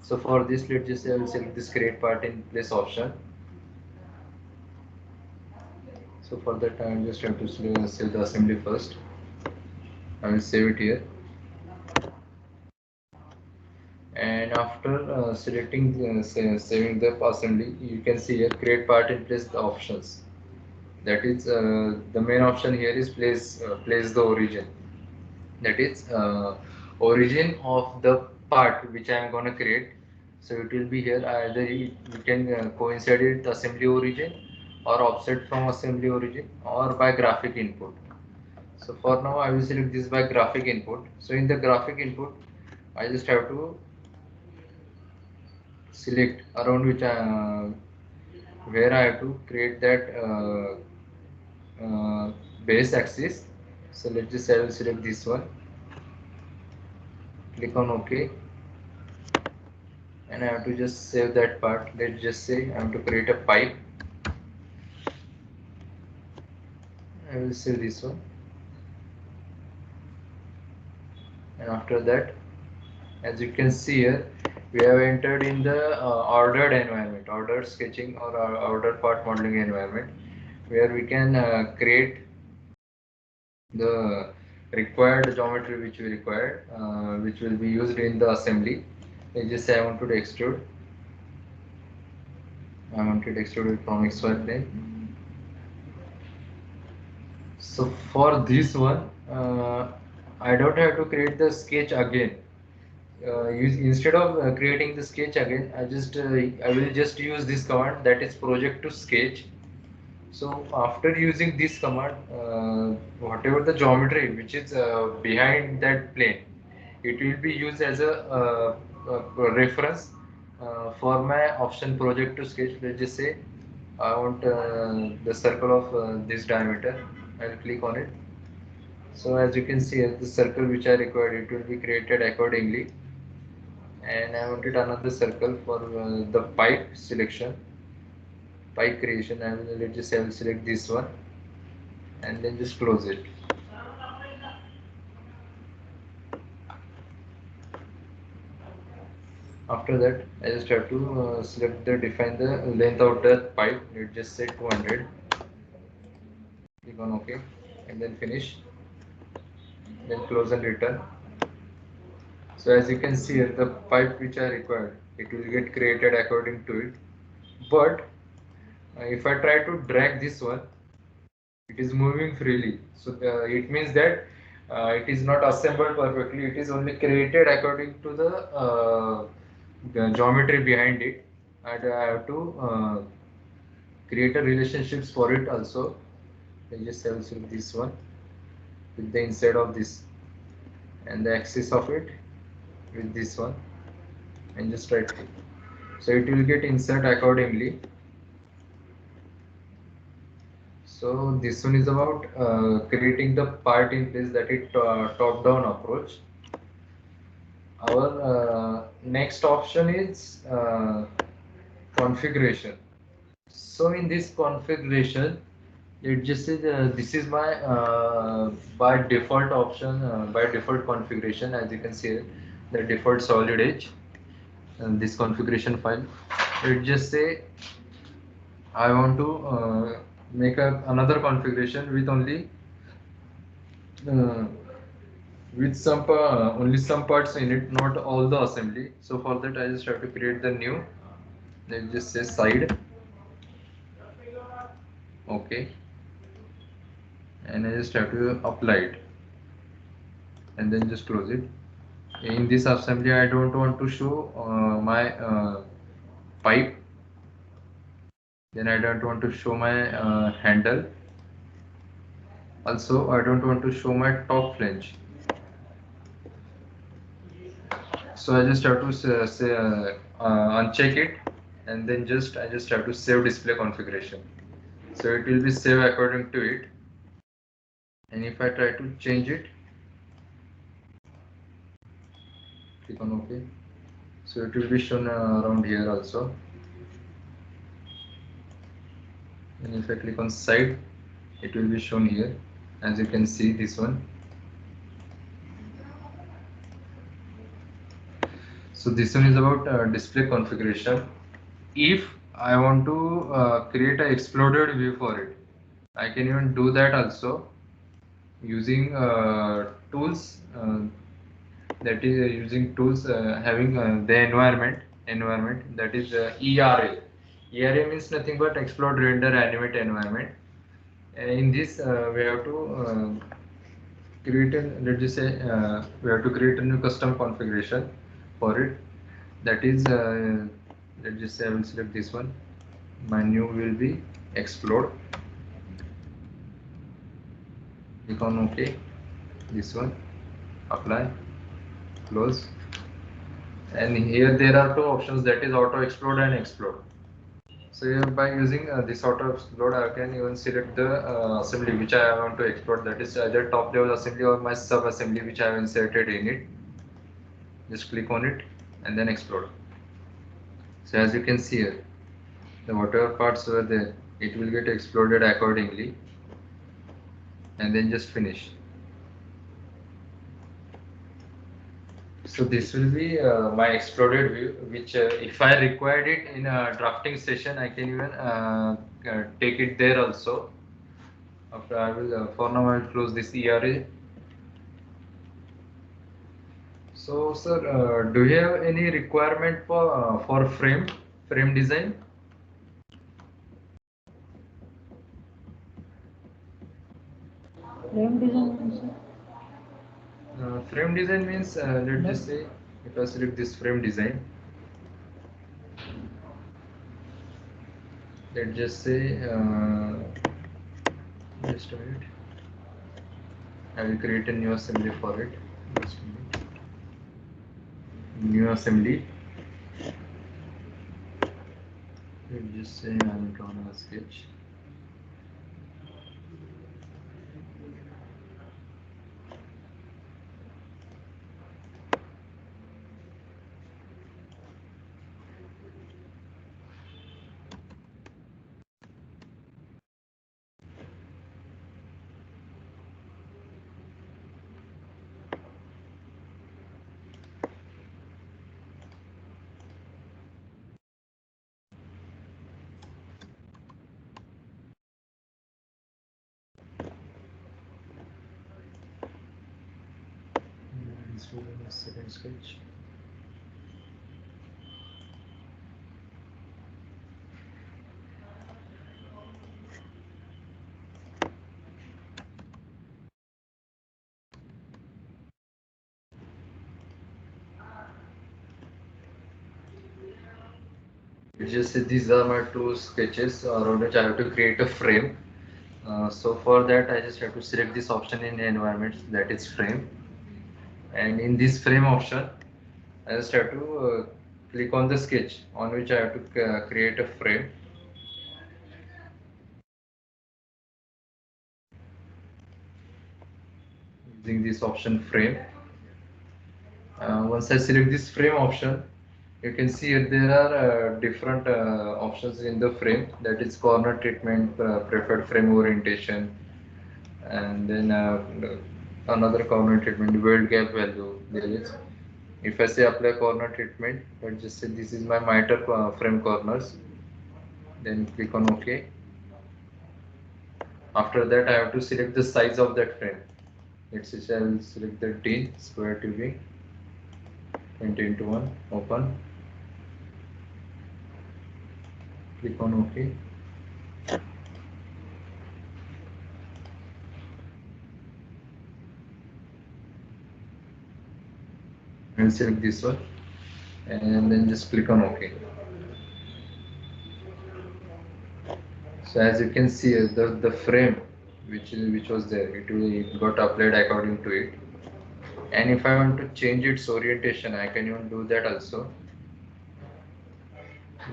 So for this, let's just say I will select this create part in place option. So for that I just have to save the assembly first. I will save it here. And after selecting saving the assembly, you can see here create part in place the options. That is the main option here is place the origin. That is origin of the part which I am going to create. So it will be here, either you can coincide it assembly origin or offset from assembly origin or by graphic input. So for now I will select this by graphic input. So in the graphic input I just have to select around which where I have to create that base axis. So let's just I will select this one, click on OK, and I have to just save that part. Let's just say I have to create a pipe. I will save this one, and after that, as you can see here, we have entered in the ordered environment, ordered sketching or ordered part modeling environment, where we can create the required geometry which we require, which will be used in the assembly. Let's just say I want to extrude. I want it extruded from XY plane. So for this one, I don't have to create the sketch again. Instead of creating the sketch again, I will just use this command, that is project to sketch. So after using this command, whatever the geometry which is behind that plane, it will be used as a reference for my option project to sketch. Let's just say I want the circle of this diameter. I'll click on it. So as you can see, the circle which I required, it will be created accordingly. And I wanted another circle for the pipe selection, pipe creation. Let's just say I will select this one and then just close it. After that, I just have to define the length of the pipe. Let's just say 200. Click on OK and then finish. Then close and return. So as you can see here, the pipe which I required, it will get created according to it. But if I try to drag this one, it is moving freely. So it means that it is not assembled perfectly. It is only created according to the geometry behind it, and I have to create a relationships for it also. I just have select this one with the inside of this and the axis of it with this one and just right click. So it will get insert accordingly. So this one is about creating the part in place, that is top down approach. Our next option is configuration. So in this configuration, it just says this is my by default option, by default configuration. As you can see here, the default solid edge and this configuration file. It just say I want to make another configuration with only uh, with only some parts in it, not all the assembly. So for that, I just have to create the new. Let's just say side. Okay, and I just have to apply it and then just close it. In this assembly, I don't want to show my pipe. Then I don't want to show my handle. Also, I don't want to show my top flange. So I just have to uncheck it, and then I just have to save display configuration. So it will be saved according to it. And if I try to change it, click on OK. So it will be shown around here also. And if I click on side, it will be shown here. As you can see, this one. So this one is about display configuration. If I want to create an exploded view for it, I can even do that also using tools. That is using tools having the environment, that is ERA. ERA means nothing but explode, render, animate environment. In this we have to create let's just say we have to create a new custom configuration for it. That is let's just say I will select this one. My new will be explode. Click on OK. This one, apply, close. And here there are two options, that is auto explode and explode. So here by using this auto explode, I can even select the assembly which I want to explode, that is either top level assembly or my sub assembly which I have inserted in it. Just click on it and then explode. So as you can see here, the whatever parts were there, it will get exploded accordingly, and then just finish. So this will be my exploded view, which if I required it in a drafting session, I can even take it there also. After I will, for now I will close this ERA. So sir, do you have any requirement for frame design? Frame design means, sir? Frame design means let's just say if I select this frame design, let's just say just a minute. I will create a new assembly for it. Just a minute. New assembly. We'll just say I'm drawing a sketch. Let's do a second sketch. Just these are my two sketches around which I have to create a frame. So for that I just have to select this option in environments, that is frame, and in this frame option I just have to click on the sketch on which I have to create a frame. Using this option frame. Once I select this frame option, you can see here there are different options in the frame, that is corner treatment, preferred frame orientation, and then another corner treatment, world gap value. There is, if I say apply corner treatment, let's just say this is my miter frame corners, then click on OK. After that I have to select the size of that frame. Let's say I will select the 10 square tubing, 20x1, open, click on OK. And select this one and then just click on OK. So as you can see, the frame which was there, it got applied according to it. And if I want to change its orientation, I can even do that also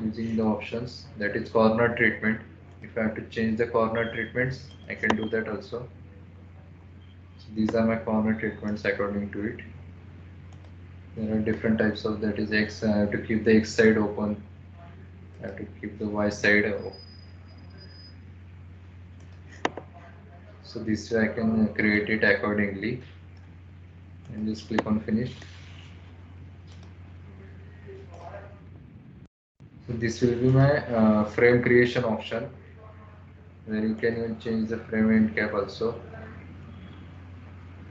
using the options, that is corner treatment. If I have to change the corner treatments, I can do that also. So these are my corner treatments according to it. There are different types of, that is X. I have to keep the X side open. I have to keep the Y side open. So this way I can create it accordingly, and just click on finish. So this will be my frame creation option, where you can even change the frame end cap also.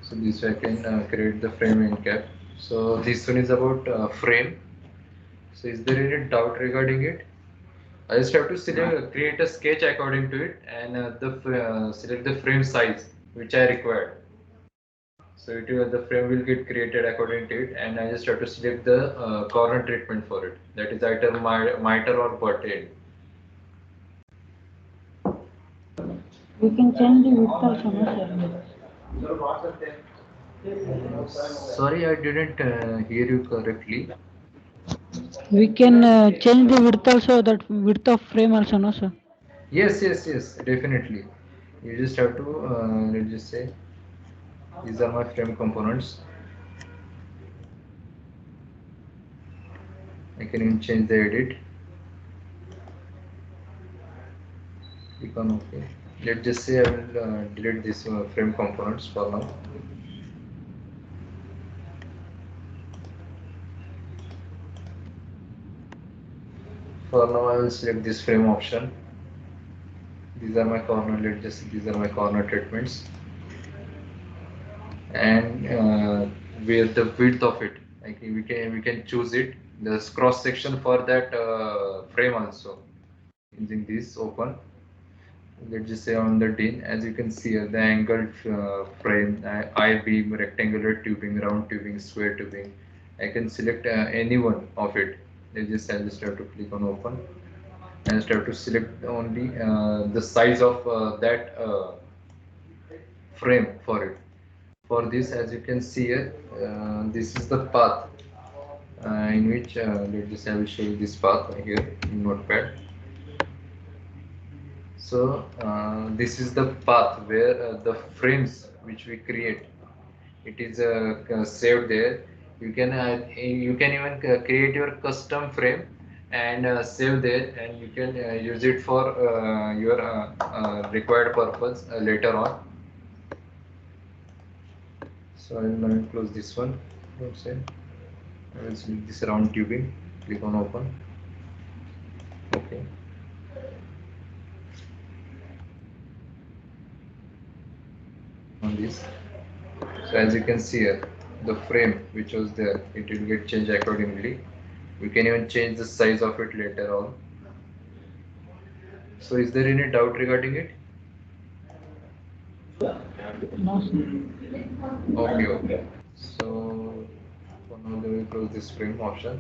So this way I can create the frame end cap. So this one is about frame. So is there any doubt regarding it? I just have to select, create a sketch according to it, and select the frame size which I required. So the frame will get created according to it, and I just have to select the corner treatment for it, that is either miter or butt end. We can change the width also, no, sir? Sorry, I didn't hear you correctly. We can change the width also, that width of frame also, no, sir? Yes, definitely. You just have to, let's just say, these are my frame components. I can even change the edit. Click on OK. Let's just say I will delete these frame components for now. For now, I will select this frame option. These are my corner. Let's just say these are my corner treatments, and where the width of it, like we can choose it, the cross section for that frame also, using this open. Let's just say on the DIN, as you can see here, the angled frame, I-beam, rectangular tubing, round tubing, square tubing. I can select any one of it. I just have to click on open, and just have to select only the size of that frame for it. For this, as you can see here, this is the path in which let us I will show you this path here in Notepad. So this is the path where the frames which we create, it is saved there. You can even create your custom frame and save there, and you can use it for your required purpose later on. So I will now close this one. Don't say. I will select this round tubing. Click on open. Okay. On this. So as you can see here, the frame which was there, it will get changed accordingly. We can even change the size of it later on. So is there any doubt regarding it? No, sir. Okay. So for now, we will close this frame option.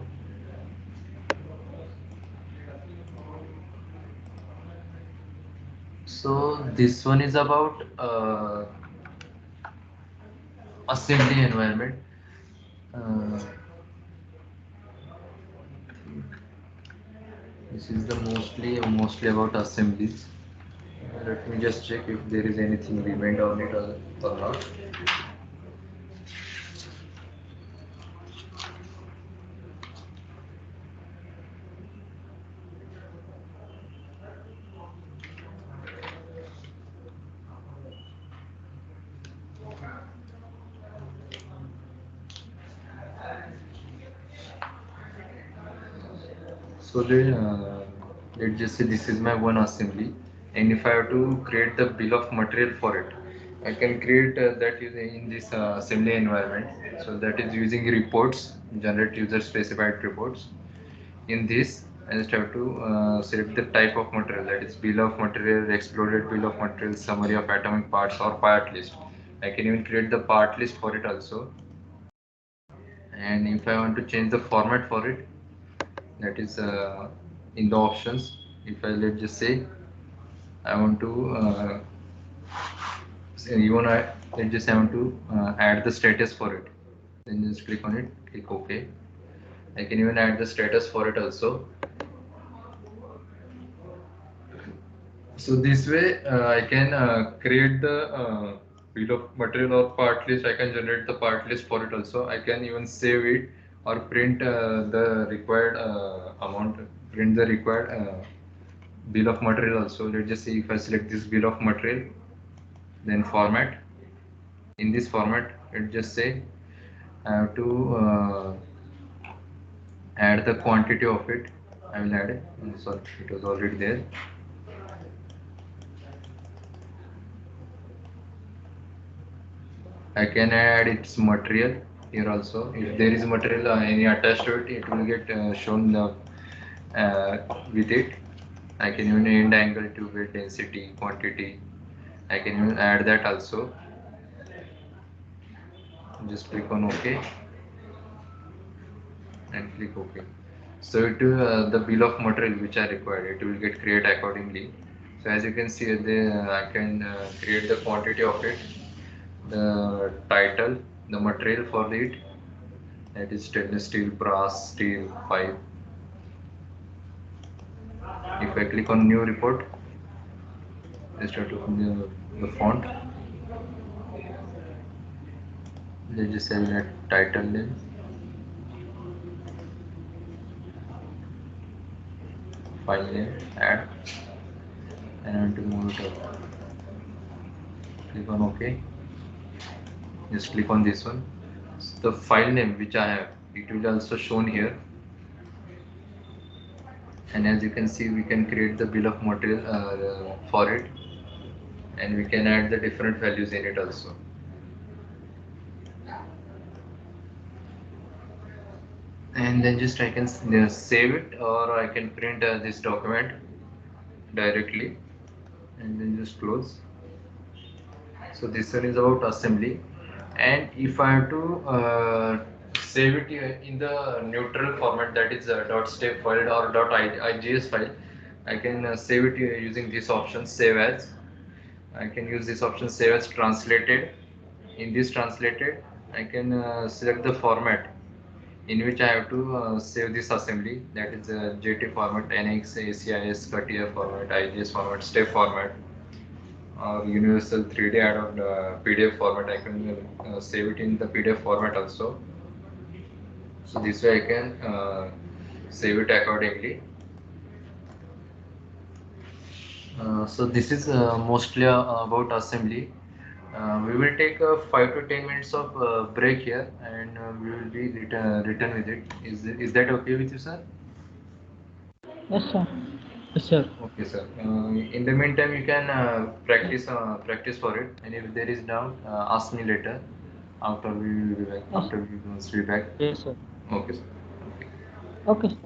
So this one is about assembly environment. This is the mostly about assemblies. Let me just check if there is anything remained on it or not. So let's just say this is my one assembly, and if I have to create the bill of material for it, I can create that using in this assembly environment. So that is using reports, generate user specified reports. In this, I just have to select the type of material, that is bill of material, exploded bill of material, summary of atomic parts, or part list. I can even create the part list for it also. And if I want to change the format for it, that is in the options. If I let's just say I want to even let's just I want to add the status for it, then just click on it, click OK. I can even add the status for it also. So this way I can create the bill of material or part list. I can generate the part list for it also. I can even save it or print the required amount, print the required bill of material also. Let's just see if I select this bill of material, then format. In this format, it just say I have to add the quantity of it. I will add it. Sorry, it was already there. I can add its material here also. If there is material any attached to it, it will get shown with it. I can even end angle to get density, quantity. I can even add that also. Just click on OK and click OK. So it will the bill of material which I required, it will get created accordingly. So as you can see, I can create the quantity of it, the title, the material for it, that is stainless steel, brass, steel, pipe. If I click on new report, just have to open the font. Let's just have that title name. File name, add, and I want to move it up. Click on OK. Just click on this one. So the file name which I have, it will also shown here. And as you can see, we can create the bill of material for it, and we can add the different values in it also. And then just I can save it, or I can print this document directly and then just close. So this one is about assembly, and if I have to save it in the neutral format, that is .step file or .igs file, I can save it using this option, save as. I can use this option save as translated. In this translated, I can select the format in which I have to save this assembly. That is JT format, NX, ACIS, CUTIA format, IGS format, STEP format, or Universal 3D add-on PDF format. I can save it in the PDF format also. So this way I can save it accordingly. So this is mostly about assembly. We will take a 5 to 10 minutes of break here, and we will be return with it. Is that okay with you, sir? Yes, sir. Yes, sir. Okay, sir. In the meantime, you can practice for it, and if there is doubt, ask me later. After we will be back. Yes. After we will be back. Yes, sir. Okay, sir. Okay. Okay, sir.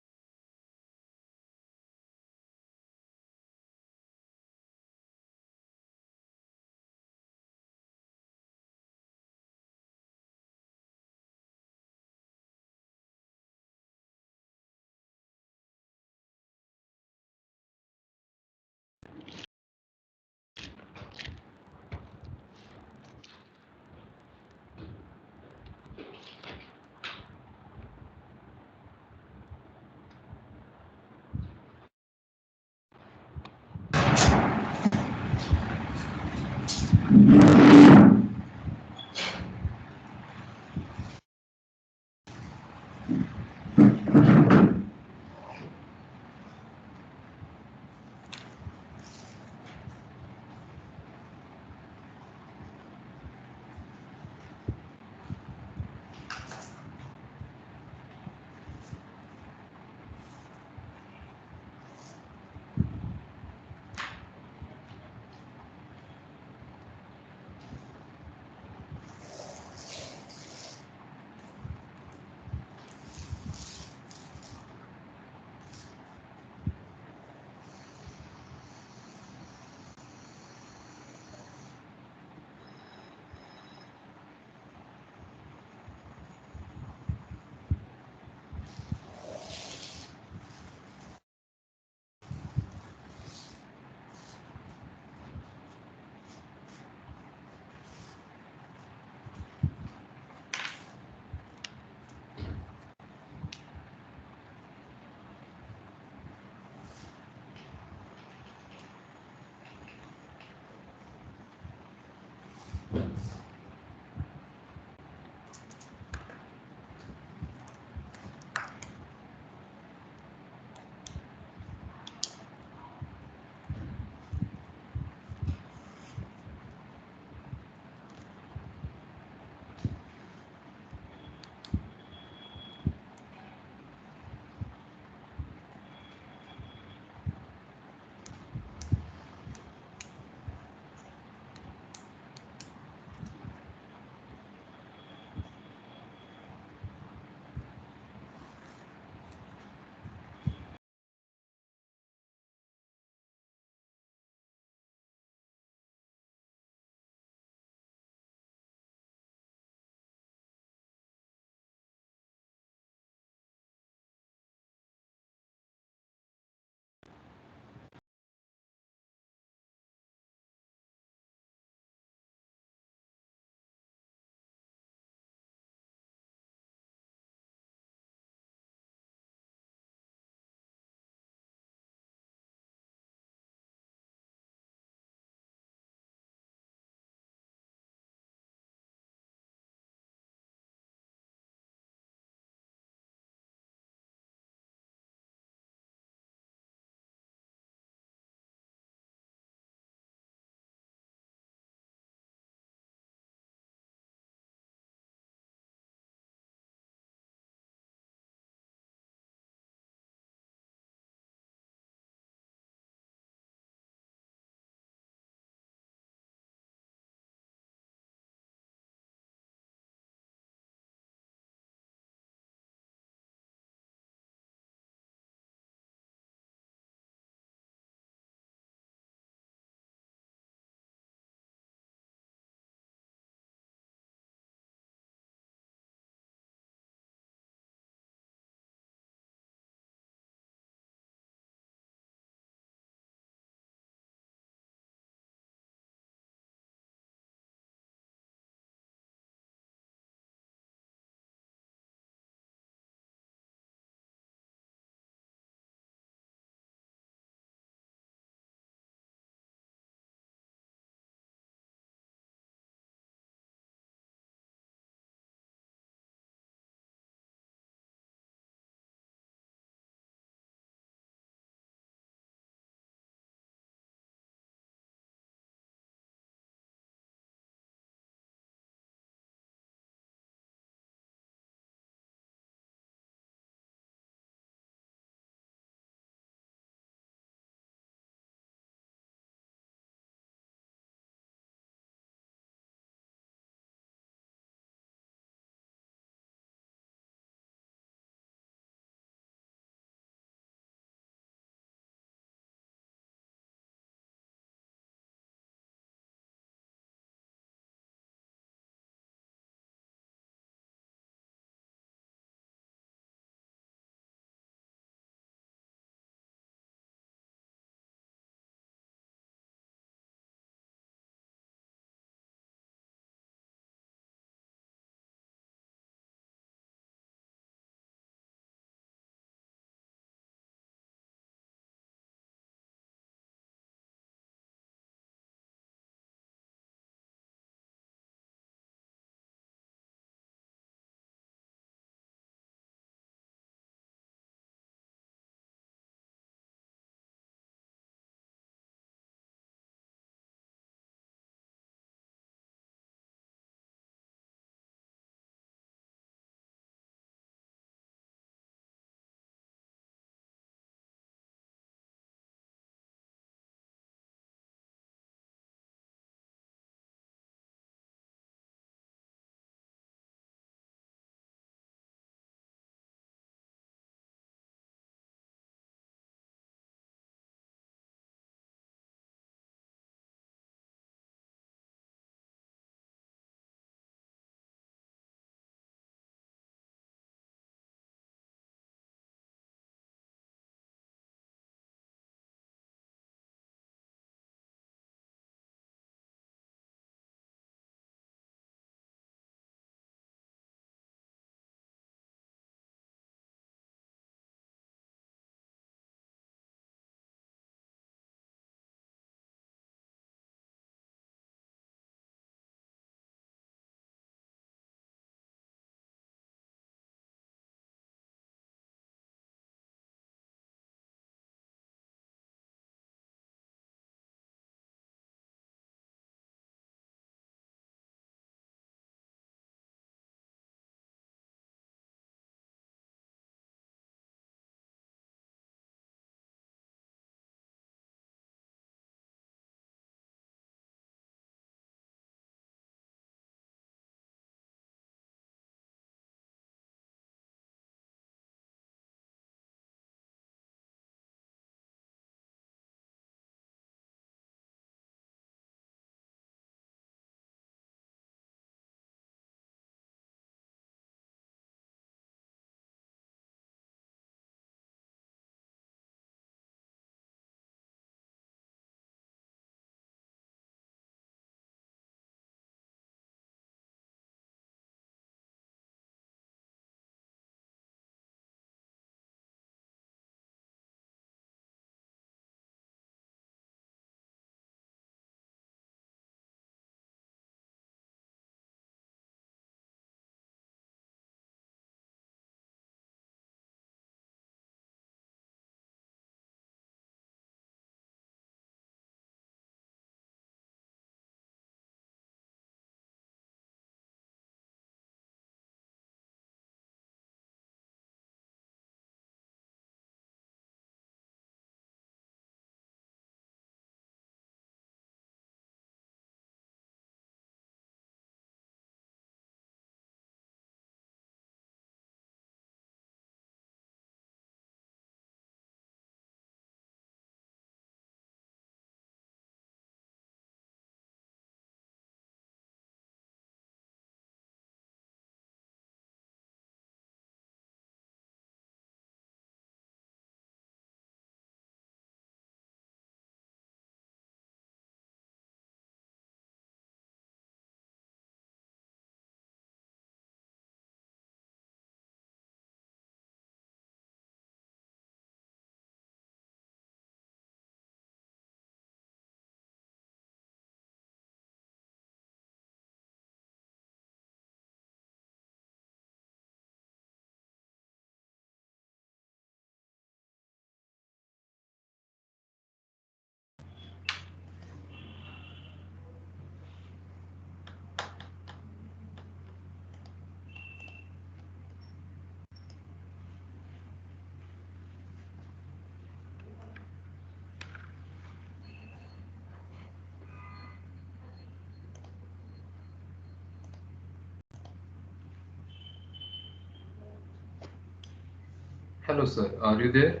Hello, sir. Are you there?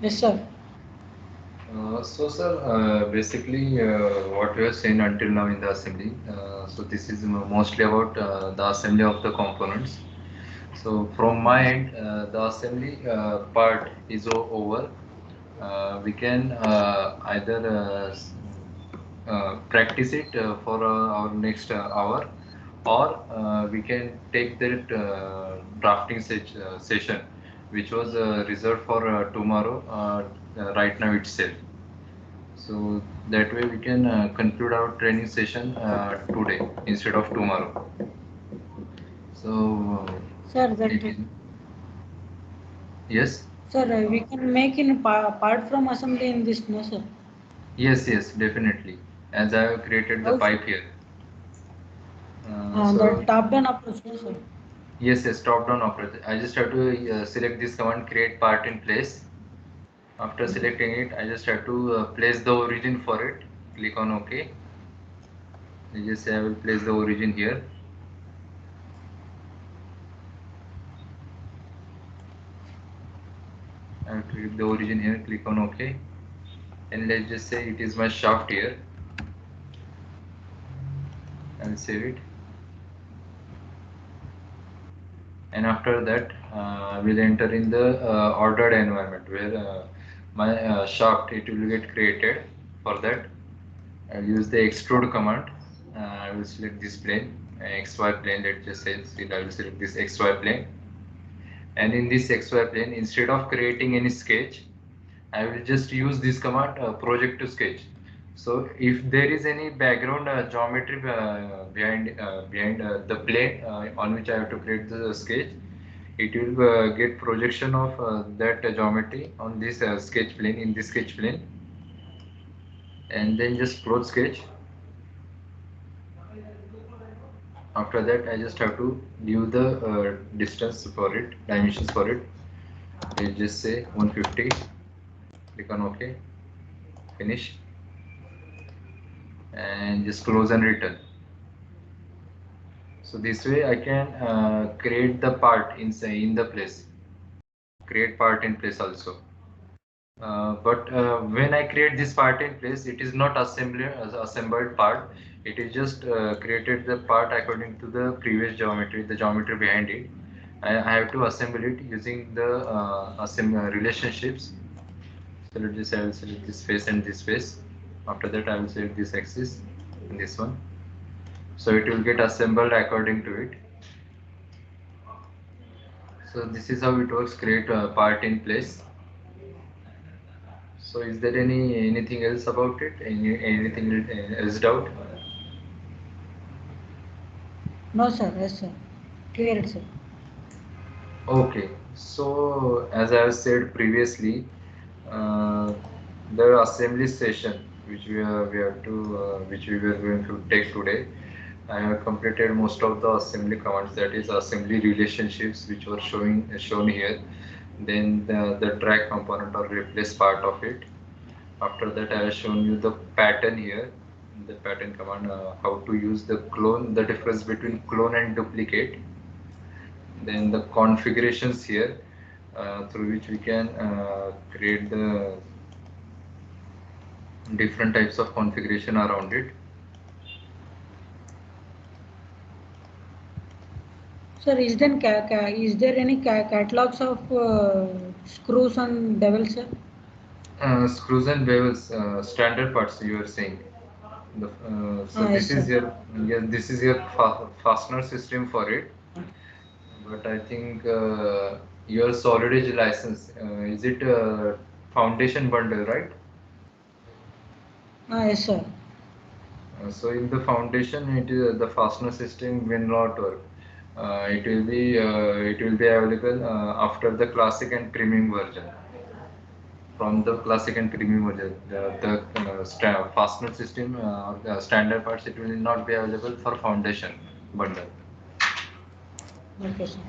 Yes, sir. So, sir, basically, what we have seen until now in the assembly. So, this is mostly about the assembly of the components. So, from my end, the assembly part is over. We can either practice it for our next hour, or we can take that drafting session, which was reserved for tomorrow, right now itself. So that way we can conclude our training session today instead of tomorrow. So Sir, that it is, yes, sir, we can make in part from assembly in this, no, sir. yes, definitely. As I have created the How, sir? pipe here. So The top-down approach, no, sir. yes, top down approach. I just have to select this command, create part in place. After selecting it, I just have to place the origin for it. Click on OK. I just say I will place the origin here. I will click the origin here. Click on OK. And let's just say it is my shaft here. I will save it. And after that, we'll enter in the ordered environment where my shaft it will get created. For that, I'll use the extrude command. I will select this plane, XY plane. Let's just say I will select this XY plane. And in this XY plane, instead of creating any sketch, I will just use this command, project to sketch. So if there is any background geometry behind the plane on which I have to create the sketch, it will get projection of that geometry on this sketch plane, in this sketch plane, and then just close sketch. After that, I just have to give the distance for it, dimensions for it. I just say 150. Click on OK. Finish. And just close and return. So this way I can create the part in the place, create part in place also. But when I create this part in place, it is not assembled part. It is just created the part according to the previous geometry, the geometry behind it. I have to assemble it using the relationships. So let's just I will select this face and this face. After that, I will select this axis and this one. So it will get assembled according to it. So this is how it works, create a part in place. So is there anything else about it? Anything else doubt? No, sir. Yes, sir. Clear it, sir. Okay. So as I have said previously, uh, the assembly session which we were going to take today, I have completed most of the assembly commands, that is assembly relationships, which were shown here. Then the drag component or replace part of it. After that, I have shown you the pattern here, the pattern command, how to use the clone, the difference between clone and duplicate. Then the configurations here, through which we can create the different types of configuration around it. Sir, is there any catalogs of screws and bevels, sir? Screws and bevels, standard parts you are saying. So Yes, this is sir. your, yeah, this is your fastener system for it. But I think your solid edge license, is it a foundation bundle, right? Yes, sir. So in the foundation, it is the fastener system will not work. It will be available after the classic and premium version. From the classic and premium version, the fastener system or the standard parts, it will not be available for foundation bundle. Okay, sir.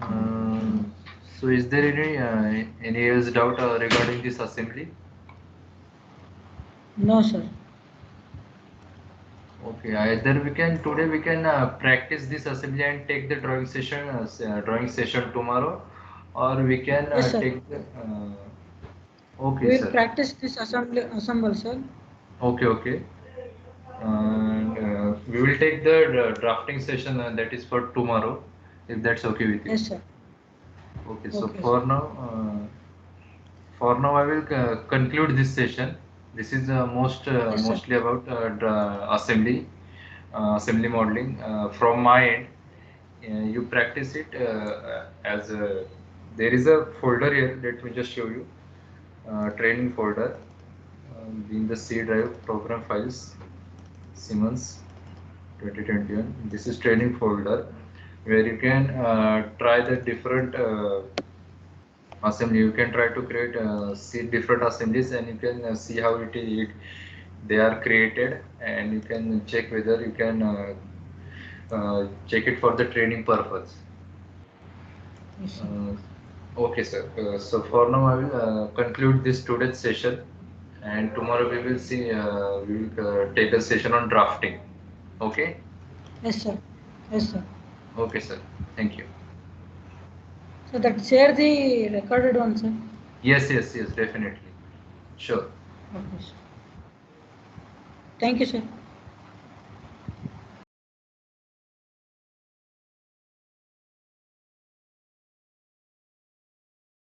Um, so is there any else doubt regarding this assembly? No, sir. Okay. Okay, either today we can practice this assembly and take the drawing session tomorrow, or we can Yes, sir. take the. Okay, We will sir. practice this assemble, sir. Okay, okay. And we will take the drafting session that is for tomorrow, if that's okay with you. Yes, sir. Okay, so Okay, sir. for now I will conclude this session. This is Yes, sir. mostly about assembly modeling from my end. You practice it as there is a folder here. Let me just show you. Training folder in the C drive program files. Siemens 2021. This is training folder where you can try the different assembly. You can try to create see different assemblies, and you can see how they are created, and you can check whether you can check it for the training purpose. Yes, sir. Okay, sir. So for now, I will conclude this today's session, and tomorrow we will see. We will take a session on drafting. Okay. Yes, sir. Yes, sir. Okay, sir. Thank you. So that share the recorded one, sir. Yes, yes, yes. Definitely. Sure. Okay, sir. Thank you, sir.